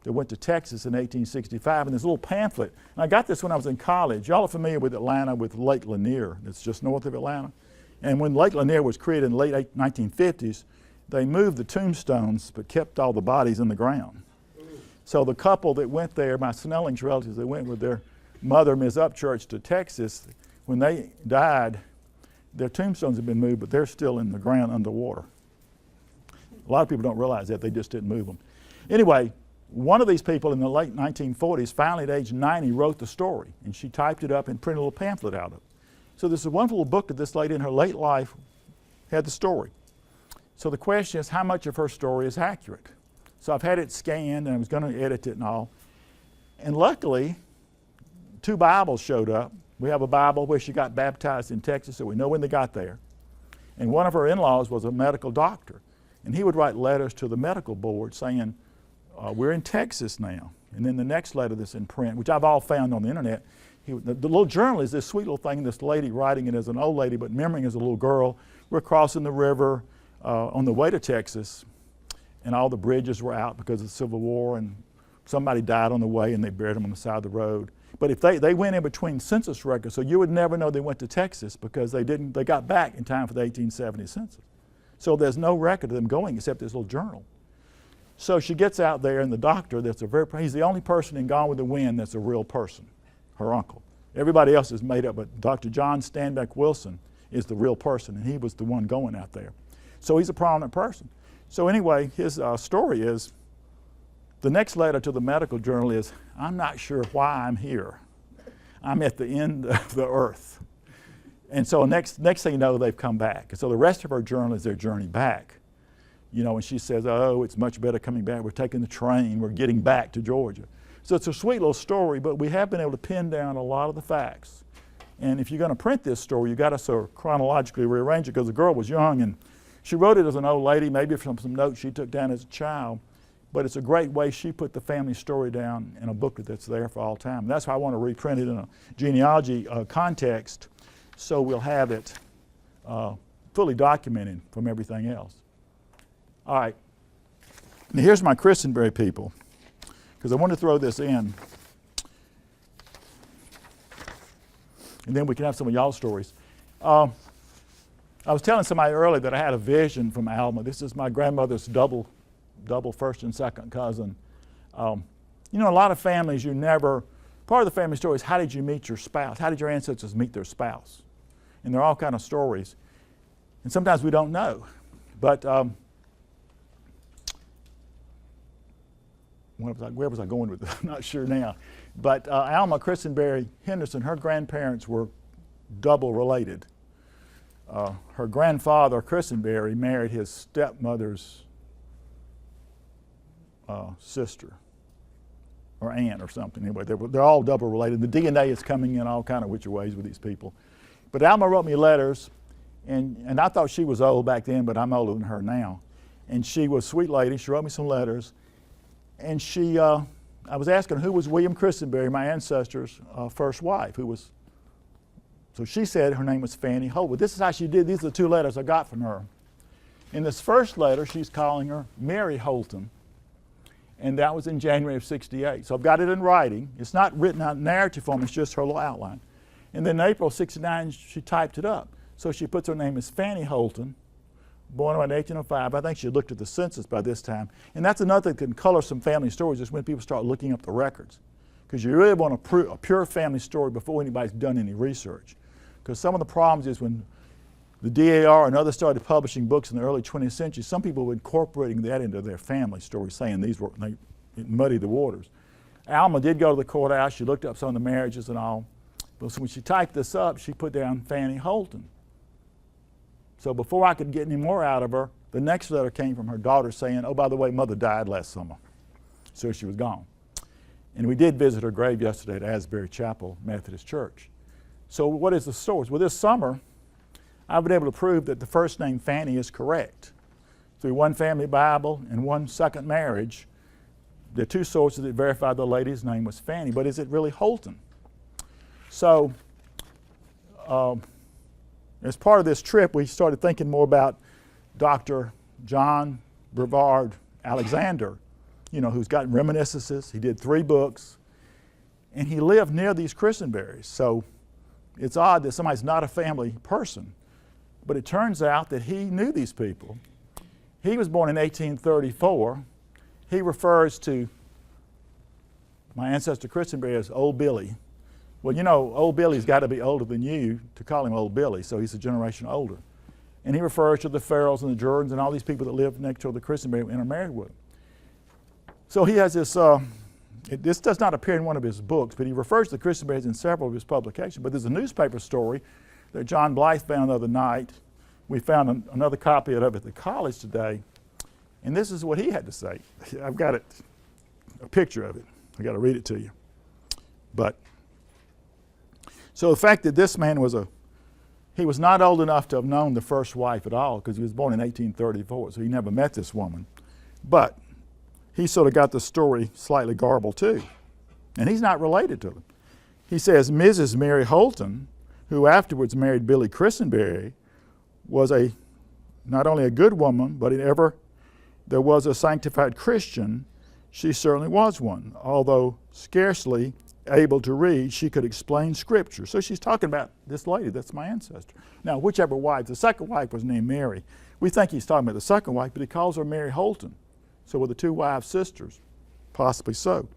that went to Texas in 1865, and this little pamphlet. And I got this when I was in college. Y'all are familiar with Atlanta, with Lake Lanier. It's just north of Atlanta. And when Lake Lanier was created in the late 1950s, they moved the tombstones but kept all the bodies in the ground. So the couple that went there, my Snelling's relatives, they went with their mother, Ms. Upchurch, to Texas. When they died, their tombstones had been moved, but they're still in the ground underwater. A lot of people don't realize that. They just didn't move them. Anyway, one of these people in the late 1940s, finally at age 90, wrote the story, and she typed it up and printed a little pamphlet out of it. So this is a wonderful book that this lady in her late life had the story. So the question is, how much of her story is accurate? So I've had it scanned, and I was going to edit it and all. And luckily, 2 Bibles showed up We have a Bible where she got baptized in Texas, so we know when they got there. And one of her in-laws was a medical doctor. And he would write letters to the medical board saying, we're in Texas now. And then the next letter that's in print, which I've all found on the internet, the little journal is this sweet little thing, this lady writing it as an old lady, but remembering as a little girl. We're crossing the river on the way to Texas, and all the bridges were out because of the Civil War, and somebody died on the way, and they buried them on the side of the road. But if they went in between census records, so you would never know they went to Texas because they got back in time for the 1870 census. So there's no record of them going except this little journal. So she gets out there, and the doctor, he's the only person in Gone with the Wind that's a real person, her uncle. Everybody else is made up, but Dr. John Steinbeck Wilson is the real person, and he was the one going out there. So he's a prominent person. So anyway, his story is, the next letter to the medical journal is, I'm not sure why I'm here. I'm at the end of the earth. And so next thing you know, they've come back. And so the rest of her journal is their journey back. You know, and she says, oh, it's much better coming back. We're taking the train. We're getting back to Georgia. So it's a sweet little story, but we have been able to pin down a lot of the facts. And if you're going to print this story, you've got to sort of chronologically rearrange it, because the girl was young, and she wrote it as an old lady, maybe from some notes she took down as a child. But it's a great way she put the family story down in a booklet that's there for all time. And that's why I want to reprint it in a genealogy context, so we'll have it fully documented from everything else. All right. Now here's my Christenberry people, because I want to throw this in. And then we can have some of y'all's stories. I was telling somebody earlier that I had a vision from Alma. This is my grandmother's double first and second cousin. You know, a lot of families, part of the family story is, how did you meet your spouse? How did your ancestors meet their spouse? And there are all kind of stories. And sometimes we don't know. But where was I going with this? I'm not sure now. But Alma Christenberry Henderson, her grandparents were double related. Her grandfather, Christenberry, married his stepmother's sister or aunt or something. Anyway, they're all double related. The DNA is coming in all kind of which ways with these people. But Alma wrote me letters, and I thought she was old back then, but I'm older than her now. And she was a sweet lady. She wrote me some letters. And I was asking who was William Christenberry, my ancestor's first wife, so she said her name was Fanny Holt. But this is how she did. These are the two letters I got from her. In this first letter, she's calling her Mary Holton, and that was in January of '68. So I've got it in writing. It's not written out in narrative form, it's just her little outline. And then in April of '69, she typed it up. So she puts her name as Fanny Holton, born around 1805. I think she looked at the census by this time. And that's another thing that can color some family stories, is when people start looking up the records. Because you really want a pure family story before anybody's done any research. Because some of the problems is when the DAR and others started publishing books in the early 20th century, some people were incorporating that into their family stories, saying they muddied the waters. Alma did go to the courthouse. She looked up some of the marriages and all. But when she typed this up, she put down Fanny Holton. So before I could get any more out of her, the next letter came from her daughter saying, oh, by the way, Mother died last summer. So she was gone. And we did visit her grave yesterday at Asbury Chapel Methodist Church. So what is the source? Well, this summer, I've been able to prove that the first name Fanny is correct. Through one family Bible and one second marriage, there are two sources that verify the lady's name was Fanny. But is it really Holton? So, as part of this trip, we started thinking more about Dr. John Brevard Alexander, who's got reminiscences. He did 3 books, and he lived near these Christenberries. So it's odd that somebody's not a family person, but it turns out that he knew these people. He was born in 1834. He refers to my ancestor Christenberry as Old Billy. Well, Old Billy's got to be older than you to call him Old Billy, so he's a generation older. And he refers to the Farrells and the Jordans and all these people that lived next to the Christenberry and are married with him. So he has this, this does not appear in one of his books, but he refers to the Christenberries in several of his publications. But there's a newspaper story that John Blythe found the other night. We found another copy of it at the college today, and this is what he had to say. I've got a picture of it. I've got to read it to you. So the fact that this man he was not old enough to have known the first wife at all, because he was born in 1834, so he never met this woman. But he sort of got the story slightly garbled too. And he's not related to them. He says Mrs. Mary Holton, who afterwards married Billy Christenberry, was not only a good woman, but if ever there was a sanctified Christian, she certainly was one. Although scarcely able to read, she could explain Scripture. So she's talking about this lady, that's my ancestor. Now, whichever wife, the second wife was named Mary. We think he's talking about the second wife, but he calls her Mary Holton. So were the two wives sisters? Possibly so.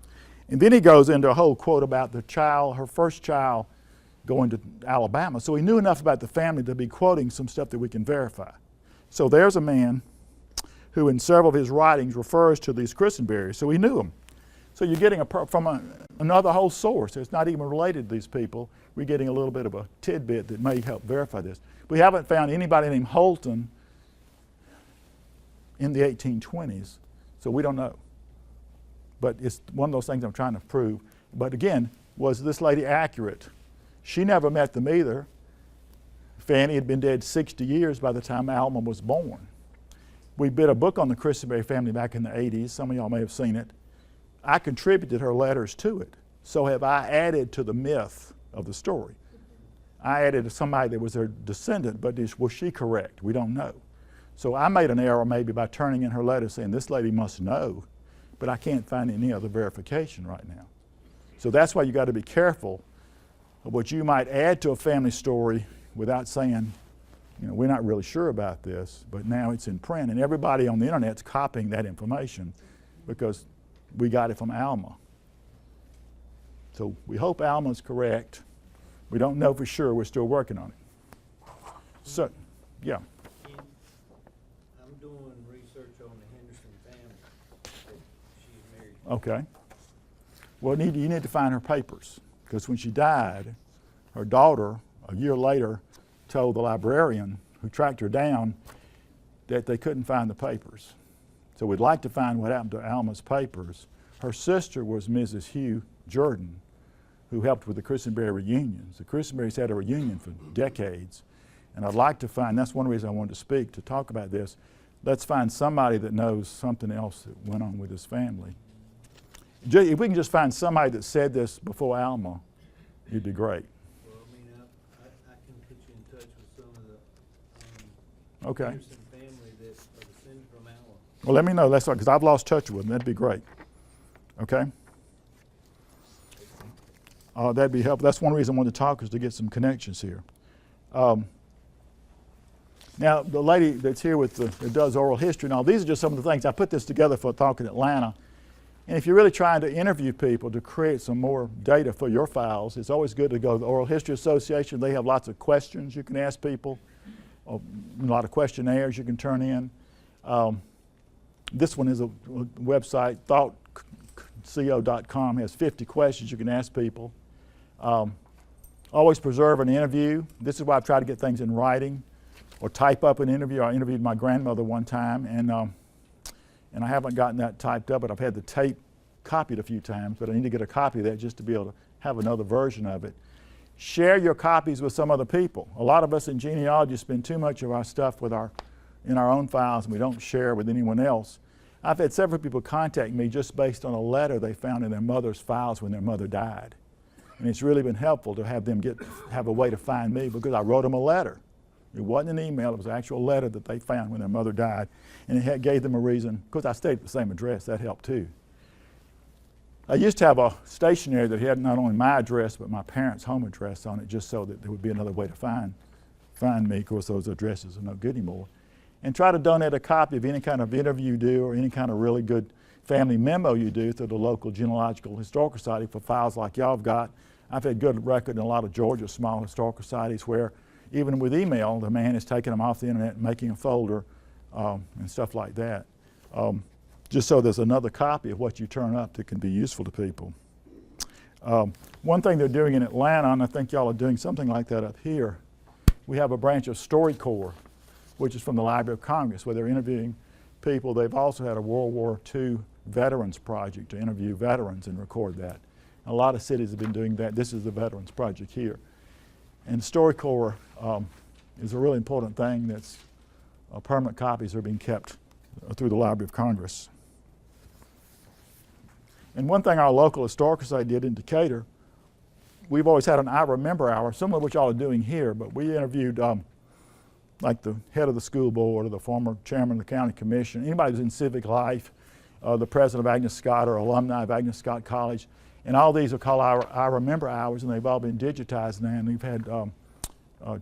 And then he goes into a whole quote about the child, her first child, going to Alabama. So he knew enough about the family to be quoting some stuff that we can verify. So there's a man who in several of his writings refers to these Christenberries, so he knew them. So you're getting from another whole source. It's not even related to these people. We're getting a little bit of a tidbit that may help verify this. We haven't found anybody named Holton in the 1820s, so we don't know. But it's one of those things I'm trying to prove. But again, was this lady accurate? She never met them either. Fanny had been dead 60 years by the time Alma was born. We did a book on the Christenberry family back in the 80s. Some of y'all may have seen it. I contributed her letters to it. So have I added to the myth of the story. I added somebody that was their descendant, but was she correct? We don't know. So I made an error maybe by turning in her letter saying this lady must know, but I can't find any other verification right now. So that's why you got to be careful of what you might add to a family story without saying, we're not really sure about this, but now it's in print, and everybody on the internet's copying that information because we got it from Alma. So we hope Alma's correct. We don't know for sure. We're still working on it. So, yeah. I'm doing research on the Henderson family that she's married to. Okay. Well, you need to find her papers, because when she died, her daughter, a year later, told the librarian who tracked her down that they couldn't find the papers. So we'd like to find what happened to Alma's papers. Her sister was Mrs. Hugh Jordan, who helped with the Christenberry reunions. The Christenberries had a reunion for decades, and I'd like to find, that's one reason I wanted to speak, to talk about this. Let's find somebody that knows something else that went on with this family. If we can just find somebody that said this before Alma, it'd be great. Well, I can put you in touch with some of the Okay. Henderson family that are descended from Alma. Well, let me know. That's right, because I've lost touch with them. That'd be great. Okay? That'd be helpful. That's one reason I wanted to talk, is to get some connections here. Now, the lady that's here that does oral history, now these are just some of the things. I put this together for a talk in Atlanta. And if you're really trying to interview people to create some more data for your files, it's always good to go to the Oral History Association. They have lots of questions you can ask people, a lot of questionnaires you can turn in. This one is a website, thoughtco.com, has 50 questions you can ask people. Always preserve an interview. This is why I've tried to get things in writing or type up an interview. I interviewed my grandmother one time, and I haven't gotten that typed up, but I've had the tape copied a few times, but I need to get a copy of that just to be able to have another version of it. Share your copies with some other people. A lot of us in genealogy spend too much of our stuff in our own files, and we don't share with anyone else. I've had several people contact me just based on a letter they found in their mother's files when their mother died. And it's really been helpful to have them have a way to find me, because I wrote them a letter. It wasn't an email, it was an actual letter that they found when their mother died. And it gave them a reason, because I stayed at the same address, that helped too. I used to have a stationery that had not only my address, but my parents' home address on it, just so that there would be another way to find me. Of course, those addresses are no good anymore. And try to donate a copy of any kind of interview you do, or any kind of really good family memo you do through the local Genealogical Historical Society for files like y'all have got. I've had good record in a lot of Georgia small historical societies where even with email, the man is taking them off the internet and making a folder and stuff like that. Just so there's another copy of what you turn up that can be useful to people. One thing they're doing in Atlanta, and I think y'all are doing something like that up here, we have a branch of StoryCorps, which is from the Library of Congress, where they're interviewing people. They've also had a World War II Veterans Project to interview veterans and record that. A lot of cities have been doing that. This is the Veterans Project here. And StoryCorps is a really important thing that's permanent copies are being kept through the Library of Congress. And one thing our local historical society did in Decatur, we've always had an I Remember Hour, similar to what y'all are doing here, but we interviewed like the head of the school board or the former chairman of the county commission, anybody who's in civic life, the president of Agnes Scott or alumni of Agnes Scott College. And all these are called I Remember Hours, and they've all been digitized now, and we've had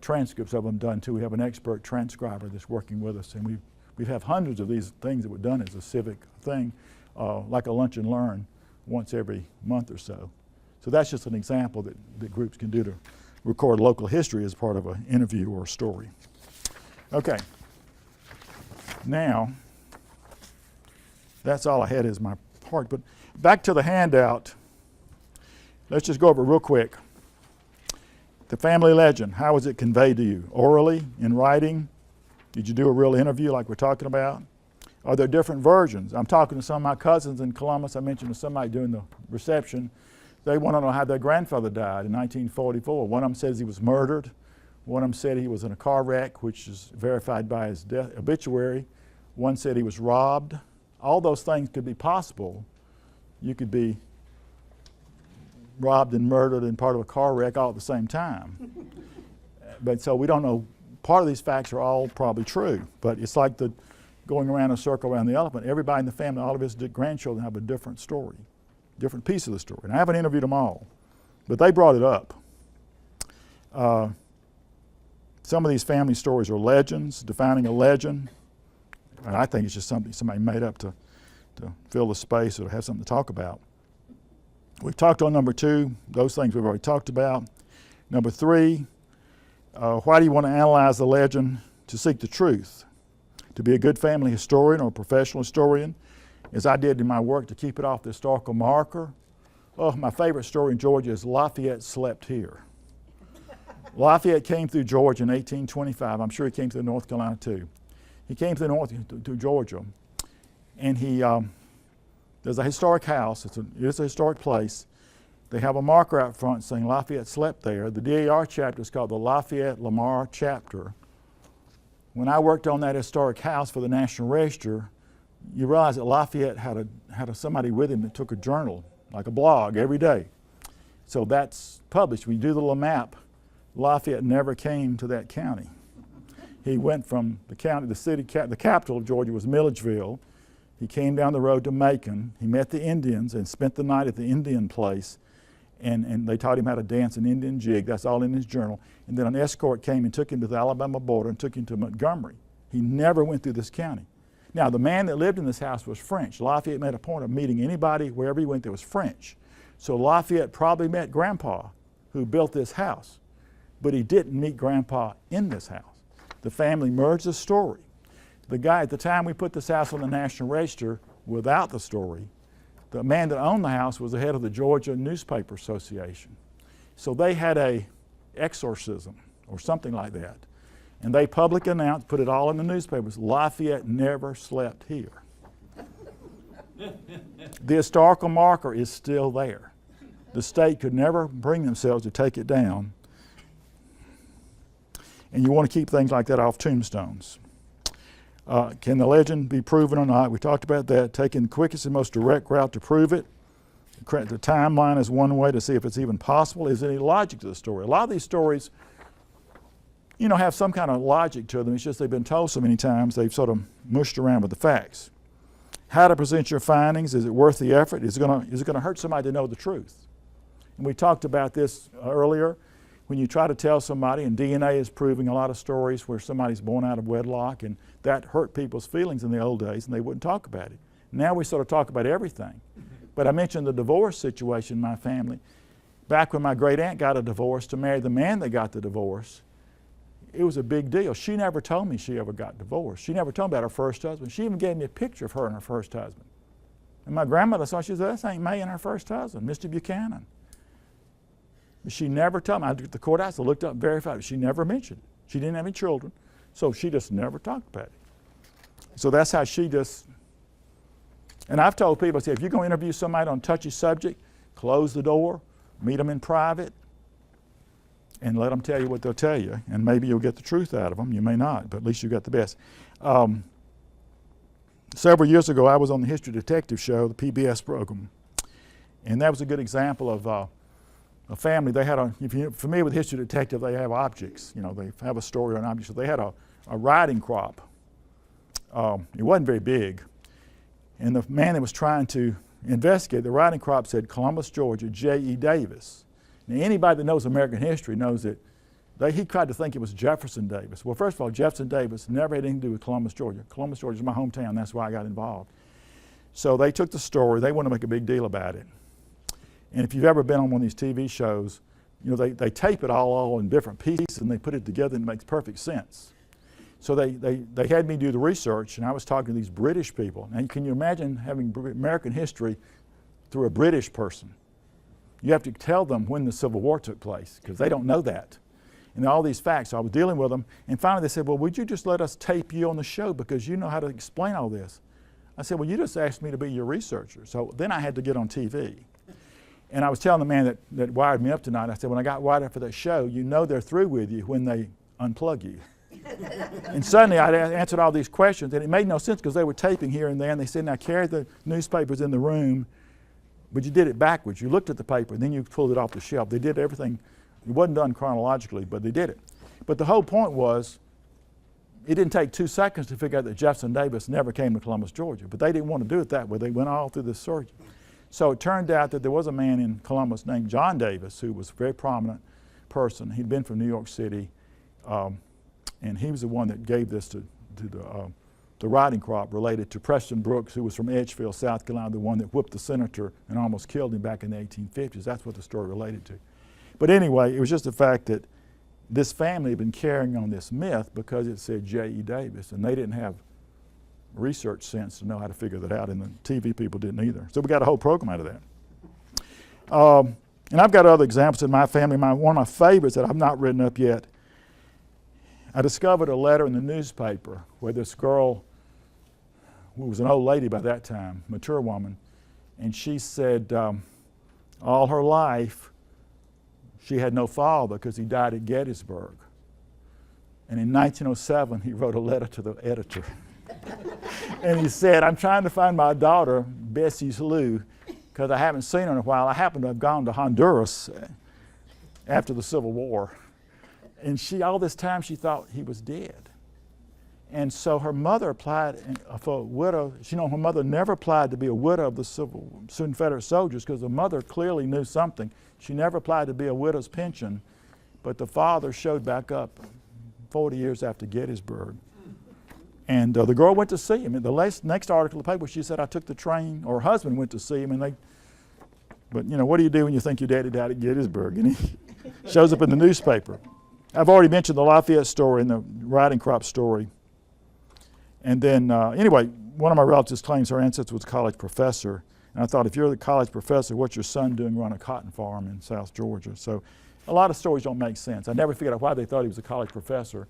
transcripts of them done too. We have an expert transcriber that's working with us, and we have hundreds of these things that were done as a civic thing, like a lunch and learn once every month or so. So that's just an example that groups can do to record local history as part of an interview or a story. Okay. Now, that's all I had as my part. But back to the handout. Let's just go over it real quick. The family legend, how was it conveyed to you? Orally, in writing? Did you do a real interview like we're talking about? Are there different versions? I'm talking to some of my cousins in Columbus. I mentioned to somebody during the reception. They want to know how their grandfather died in 1944. One of them says he was murdered. One of them said he was in a car wreck, which is verified by his death obituary. One said he was robbed. All those things could be possible. You could be robbed and murdered and part of a car wreck all at the same time. But so we don't know. Part of these facts are all probably true, but it's like the going around a circle around the elephant. Everybody in the family, all of his grandchildren have a different story, different piece of the story. And I haven't interviewed them all, but they brought it up. Some of these family stories are legends, defining a legend. And I think it's just something somebody made up to fill the space or to have something to talk about. We've talked on number 2, those things we've already talked about. Number 3, why do you want to analyze the legend? To seek the truth. To be a good family historian or a professional historian, as I did in my work to keep it off the historical marker. Oh, my favorite story in Georgia is Lafayette slept here. Lafayette came through Georgia in 1825. I'm sure he came through North Carolina too. He came to Georgia, and there's a historic house. It is a historic place. They have a marker out front saying Lafayette slept there. The DAR chapter is called the Lafayette Lamar chapter. When I worked on that historic house for the National Register, you realize that Lafayette had somebody with him that took a journal, like a blog, every day. So that's published. When you do the little map, Lafayette never came to that county. He went from the county, the capital of Georgia was Milledgeville. He came down the road to Macon. He met the Indians and spent the night at the Indian place. And they taught him how to dance an Indian jig. That's all in his journal. And then an escort came and took him to the Alabama border and took him to Montgomery. He never went through this county. Now, the man that lived in this house was French. Lafayette made a point of meeting anybody, wherever he went, that was French. So Lafayette probably met Grandpa, who built this house. But he didn't meet Grandpa in this house. The family merged the story. The guy, at the time we put this house on the National Register without the story, the man that owned the house was the head of the Georgia Newspaper Association. So they had a exorcism or something like that. And they publicly announced, put it all in the newspapers, Lafayette never slept here. The historical marker is still there. The state could never bring themselves to take it down. And you want to keep things like that off tombstones. Can the legend be proven or not? We talked about that. Taking the quickest and most direct route to prove it. The timeline is one way to see if it's even possible. Is there any logic to the story? A lot of these stories, have some kind of logic to them. It's just they've been told so many times they've sort of mushed around with the facts. How to present your findings. Is it worth the effort? Is it going to hurt somebody to know the truth? And we talked about this earlier. When you try to tell somebody, and DNA is proving a lot of stories where somebody's born out of wedlock, and that hurt people's feelings in the old days, and they wouldn't talk about it. Now we sort of talk about everything. But I mentioned the divorce situation in my family. Back when my great aunt got a divorce to marry the man that got the divorce, it was a big deal. She never told me she ever got divorced. She never told me about her first husband. She even gave me a picture of her and her first husband. And my grandmother saw, she said, "This ain't May and her first husband, Mr. Buchanan." But she never told me. I took the courthouse, I looked up, verified it. She never mentioned it. She didn't have any children, so she just never talked about it. So that's how she just, and I've told people, I say, if you're going to interview somebody on a touchy subject, close the door, meet them in private. and let them tell you what they'll tell you, and maybe you'll get the truth out of them. You may not, but at least you got the best. Several years ago, I was on the History Detective show, the PBS program, and that was a good example of a family. They had if you're familiar with History Detective, they have objects. You know, they have a story or an object. So they had a riding crop. It wasn't very big, and the man that was trying to investigate the riding crop said Columbus, Georgia, J.E. Davis. Now, anybody that knows American history knows that he tried to think it was Jefferson Davis. Well, first of all, Jefferson Davis never had anything to do with Columbus, Georgia. Columbus, Georgia is my hometown. That's why I got involved. So they took the story. They wanted to make a big deal about it. And if you've ever been on one of these TV shows, you know, they tape it all in different pieces and they put it together and it makes perfect sense. So they had me do the research, and I was talking to these British people. Now, can you imagine having American history through a British person? You have to tell them when the Civil War took place, because they don't know that. And all these facts, so I was dealing with them, and finally they said, well, would you just let us tape you on the show because you know how to explain all this? I said, well, you just asked me to be your researcher. So then I had to get on TV. And I was telling the man that wired me up tonight, I said, when I got wired up for that show, you know they're through with you when they unplug you. And suddenly I answered all these questions, and it made no sense because they were taping here and there, and they said, now carry the newspapers in the room, but you did it backwards. You looked at the paper, and then you pulled it off the shelf. They did everything. It wasn't done chronologically, but they did it. But the whole point was, it didn't take 2 seconds to figure out that Jefferson Davis never came to Columbus, Georgia. But they didn't want to do it that way. They went all through this search. So it turned out that there was a man in Columbus named John Davis who was a very prominent person. He'd been from New York City, and he was the one that gave this to the riding crop related to Preston Brooks, who was from Edgefield, South Carolina, the one that whipped the senator and almost killed him back in the 1850s. That's what the story related to. But anyway, it was just the fact that this family had been carrying on this myth because it said J.E. Davis, and they didn't have research sense to know how to figure that out, and the TV people didn't either. So we got a whole program out of that. And I've got other examples in my family. One of my favorites that I've not written up yet, I discovered a letter in the newspaper where this girl, who was an old lady by that time, mature woman, and she said all her life she had no father because he died at Gettysburg. And in 1907, he wrote a letter to the editor. And he said, I'm trying to find my daughter, Bessie Lou, because I haven't seen her in a while. I happen to have gone to Honduras after the Civil War. And all this time she thought he was dead. And so her mother applied for a widow. Her mother never applied to be a widow of the Confederate soldiers because the mother clearly knew something. She never applied to be a widow's pension, but the father showed back up 40 years after Gettysburg. And the girl went to see him. In the next article in the paper, she said, I took the train, or her husband went to see him, but what do you do when you think your daddy died at Gettysburg? And he shows up in the newspaper. I've already mentioned the Lafayette story and the riding crop story. And then, anyway, one of my relatives claims her ancestor was a college professor. And I thought, if you're the college professor, what's your son doing running a cotton farm in South Georgia? So a lot of stories don't make sense. I never figured out why they thought he was a college professor,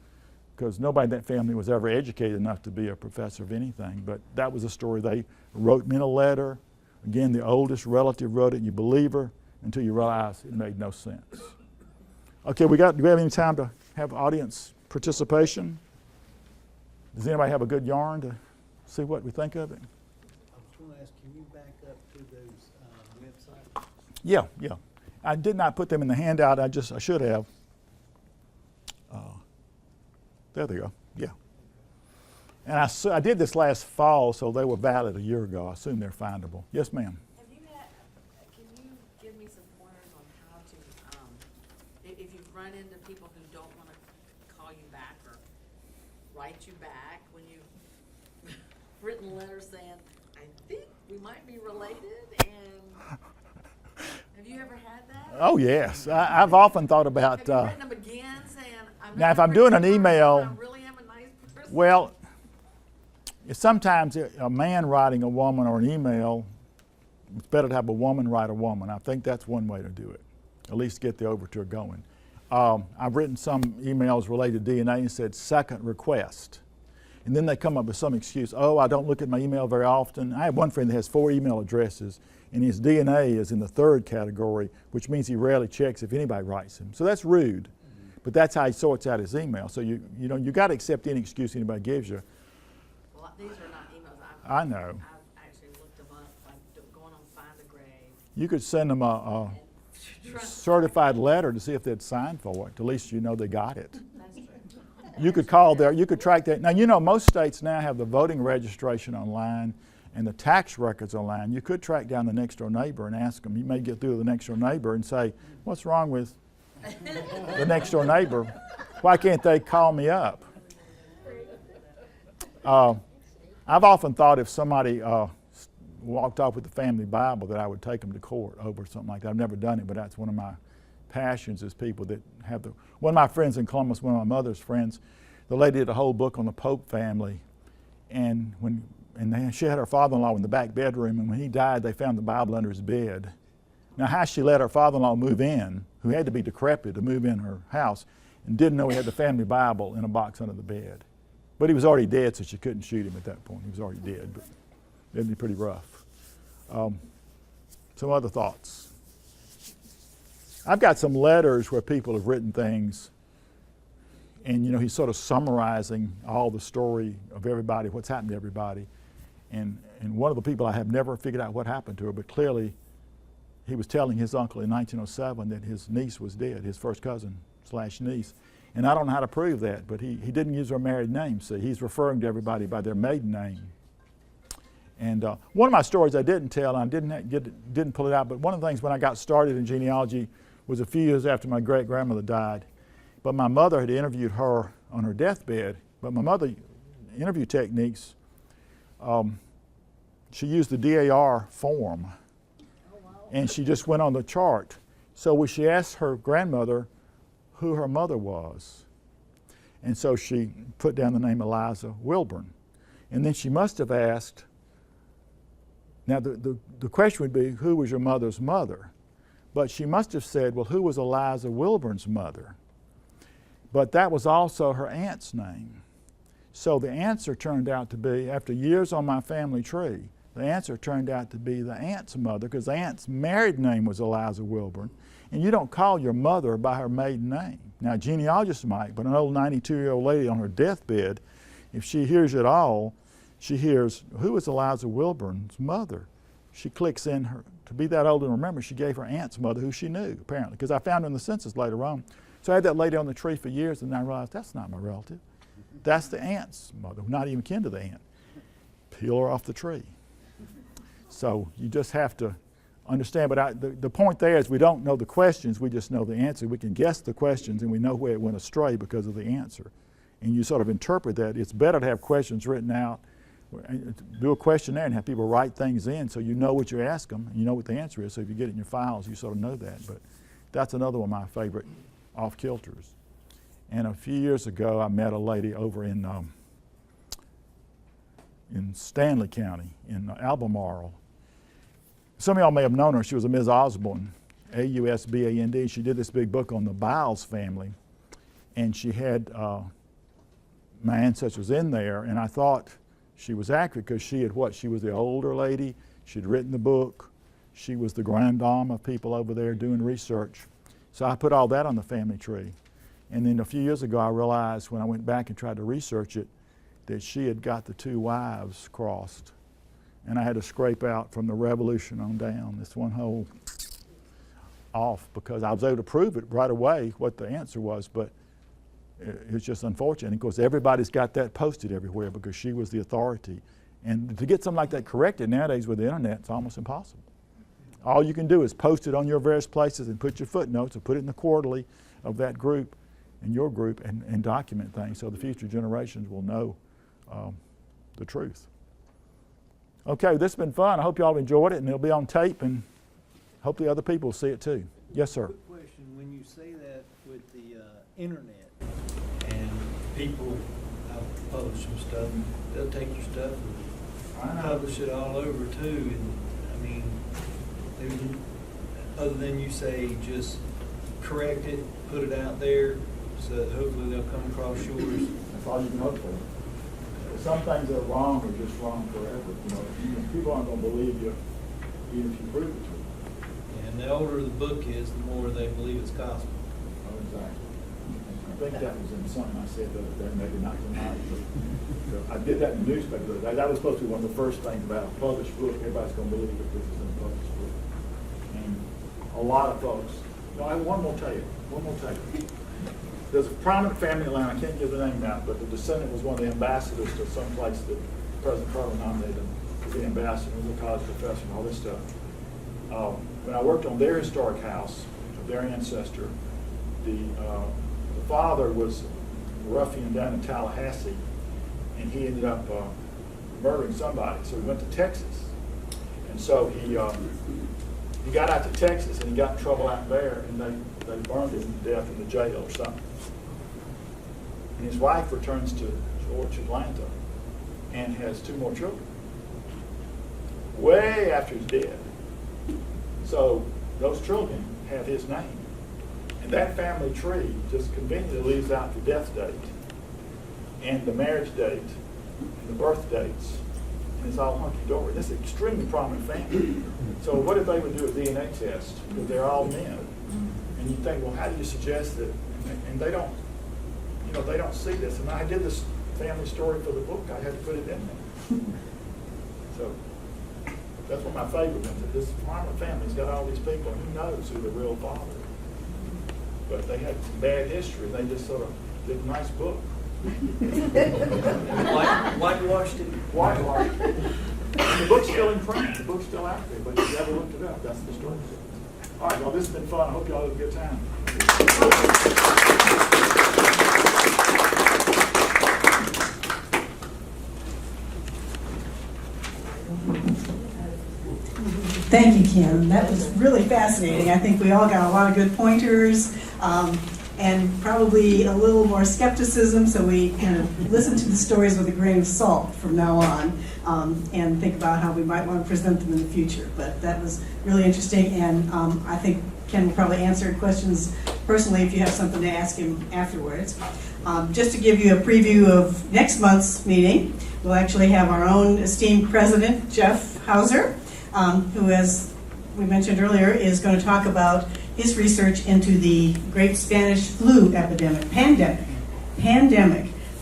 because nobody in that family was ever educated enough to be a professor of anything. But that was a story they wrote me in a letter. Again, the oldest relative wrote it. You believe her until you realize it made no sense. Okay, do we have any time to have audience participation? Does anybody have a good yarn to see what we think of it? I was going to ask, can you back up to those websites? Yeah. I did not put them in the handout. I should have. There they go. Yeah. And I did this last fall, so they were valid a year ago. I assume they're findable. Yes, ma'am. Can you give me some pointers on how to, if you've run into people who don't want to call you back or write you back when you've written letters saying, I think we might be related, and have you ever had that? Oh, yes. I've often thought about... Have you written them again saying, now, if I'm doing an email... I really am a nice person? Well, sometimes a man writing a woman or an email, it's better to have a woman write a woman. I think that's one way to do it, at least get the overture going. I've written some emails related to DNA and said second request. And then they come up with some excuse. Oh, I don't look at my email very often. I have one friend that has 4 email addresses, and his DNA is in the 3rd category, which means he rarely checks if anybody writes him. So that's rude. But that's how he sorts out his email. So you got to accept any excuse anybody gives you. Well, these are not emails. I know. I've actually looked them up, like going on Find a Grave. You could send them a Trying to certified letter to see if they'd sign for it. At least you know they got it. That's true. You could call there. You could track that. Now, most states now have the voting registration online and the tax records online. You could track down the next door neighbor and ask them. You may get through to the next door neighbor and say, what's wrong with the next door neighbor? Why can't they call me up? I've often thought if somebody walked off with the family Bible that I would take them to court over something like that. I've never done it, but that's one of my passions is people that have the... One of my friends in Columbus, one of my mother's friends, the lady did a whole book on the Pope family, and she had her father-in-law in the back bedroom, and when he died, they found the Bible under his bed. Now, how she let her father-in-law move in, who had to be decrepit to move in her house, and didn't know he had the family Bible in a box under the bed. But he was already dead, so she couldn't shoot him at that point. He was already dead, but it'd be pretty rough. Some other thoughts. I've got some letters where people have written things, and he's sort of summarizing all the story of everybody, what's happened to everybody. And one of the people I have never figured out what happened to her, but clearly he was telling his uncle in 1907 that his niece was dead, his first cousin / niece. And I don't know how to prove that, but he didn't use her married name. See, he's referring to everybody by their maiden name. And one of my stories I didn't tell, and I didn't pull it out, but one of the things when I got started in genealogy was a few years after my great-grandmother died. But my mother had interviewed her on her deathbed. But my mother, interview techniques, she used the DAR form. And she just went on the chart. So she asked her grandmother who her mother was. And so she put down the name Eliza Wilburn. And then she must have asked, now the question would be, who was your mother's mother? But she must have said, well, who was Eliza Wilburn's mother? But that was also her aunt's name. So the answer turned out to be, after years on my family tree, the answer turned out to be the aunt's mother, because the aunt's married name was Eliza Wilburn. And you don't call your mother by her maiden name. Now, genealogists might, but an old 92-year-old lady on her deathbed, if she hears it all, she hears, who is Eliza Wilburn's mother? She clicks in her, to be that old and remember, she gave her aunt's mother who she knew, apparently, because I found her in the census later on. So I had that lady on the tree for years, and I realized that's not my relative. That's the aunt's mother, not even kin to the aunt. Peel her off the tree. So you just have to understand, but the point there is we don't know the questions, we just know the answer. We can guess the questions and we know where it went astray because of the answer. And you sort of interpret that. It's better to have questions written out, do a questionnaire and have people write things in so you know what you ask them and you know what the answer is. So if you get it in your files, you sort of know that. But that's another one of my favorite off-kilters. And a few years ago, I met a lady over in Stanley County, in Albemarle. Some of y'all may have known her. She was a Ms. Osborne, A-U-S-B-A-N-D. She did this big book on the Biles family, and she had my ancestors in there, and I thought she was accurate because she was the older lady. She'd written the book. She was the grand dame of people over there doing research. So I put all that on the family tree. And then a few years ago, I realized when I went back and tried to research it that she had got the two wives crossed. And I had to scrape out from the Revolution on down this one whole off because I was able to prove it right away what the answer was, but it's just unfortunate. Of course, everybody's got that posted everywhere because she was the authority. And to get something like that corrected nowadays with the internet, it's almost impossible. All you can do is post it on your various places and put your footnotes or put it in the quarterly of that group and your group and document things so the future generations will know the truth. Okay, this has been fun. I hope y'all enjoyed it, and it'll be on tape, and hopefully other people will see it too. Yes, sir. Quick question, when you say that with the internet and people publish some stuff, they'll take your stuff and publish it all over too, and I mean, other than you say just correct it, put it out there, so that hopefully they'll come across yours. That's all you can hope for. Some things that are wrong are just wrong forever. People aren't going to believe you even if you prove it to them. And the older the book is, the more they believe it's gospel. Oh, exactly. I think that was in something I said the other day, maybe not tonight, but I did that in the newspaper the other day. That was supposed to be one of the first things about a published book. Everybody's going to believe that this is a published book. And a lot of folks, I have one more tell you. There's a prominent family in Atlanta, I can't give the name out, but the descendant was one of the ambassadors to some place that President Carter nominated him to be ambassador, he was a college professor and all this stuff. When I worked on their historic house of their ancestor, the father was a ruffian down in Tallahassee, and he ended up murdering somebody, so he went to Texas. And so he got out to Texas, and he got in trouble out there, and they burned him to death in the jail or something. And his wife returns to Atlanta and has 2 more children, way after he's dead. So those children have his name. And that family tree just conveniently leaves out the death date and the marriage date and the birth dates. And it's all hunky-dory. This is an extremely prominent family. So what if they would do a DNA test? Because they're all men. And you think, well, how do you suggest that? And they don't, they don't see this. And I did this family story for the book. I had to put it in there. So that's one of my favorite ones. This prominent family's got all these people, and who knows who the real father is. But they had some bad history, and they just sort of did a nice book. Whitewashed it. Whitewashed. The book's still in print. The book's still out there, but if you ever looked it up, that's the story. All right, well, this has been fun. I hope y'all had a good time. Thank you, Kim. That was really fascinating. I think we all got a lot of good pointers, and probably a little more skepticism, so we kind of listen to the stories with a grain of salt from now on, and think about how we might want to present them in the future. But that was really interesting, and I think Ken will probably answer questions personally if you have something to ask him afterwards. Just to give you a preview of next month's meeting, we'll actually have our own esteemed president, Jeff Hauser, who, as we mentioned earlier, is going to talk about his research into the Great Spanish Flu pandemic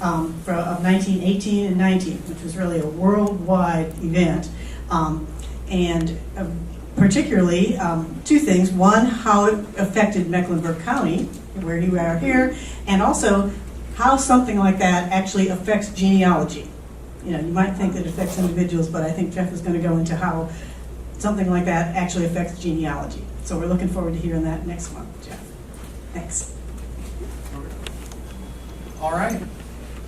of 1918 and 19, which was really a worldwide event. And particularly 2 things. One, how it affected Mecklenburg County, where you are here, and also how something like that actually affects genealogy. You might think that it affects individuals, but I think Jeff is going to go into how something like that actually affects genealogy. So we're looking forward to hearing that next month, Jeff. Thanks. All right.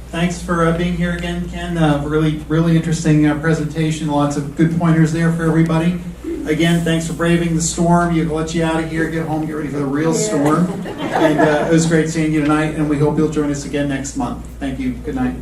Thanks for being here again, Ken. Really interesting presentation. Lots of good pointers there for everybody. Again, thanks for braving the storm. We'll let you out of here, get home, get ready for the real storm. And it was great seeing you tonight, and we hope you'll join us again next month. Thank you. Good night.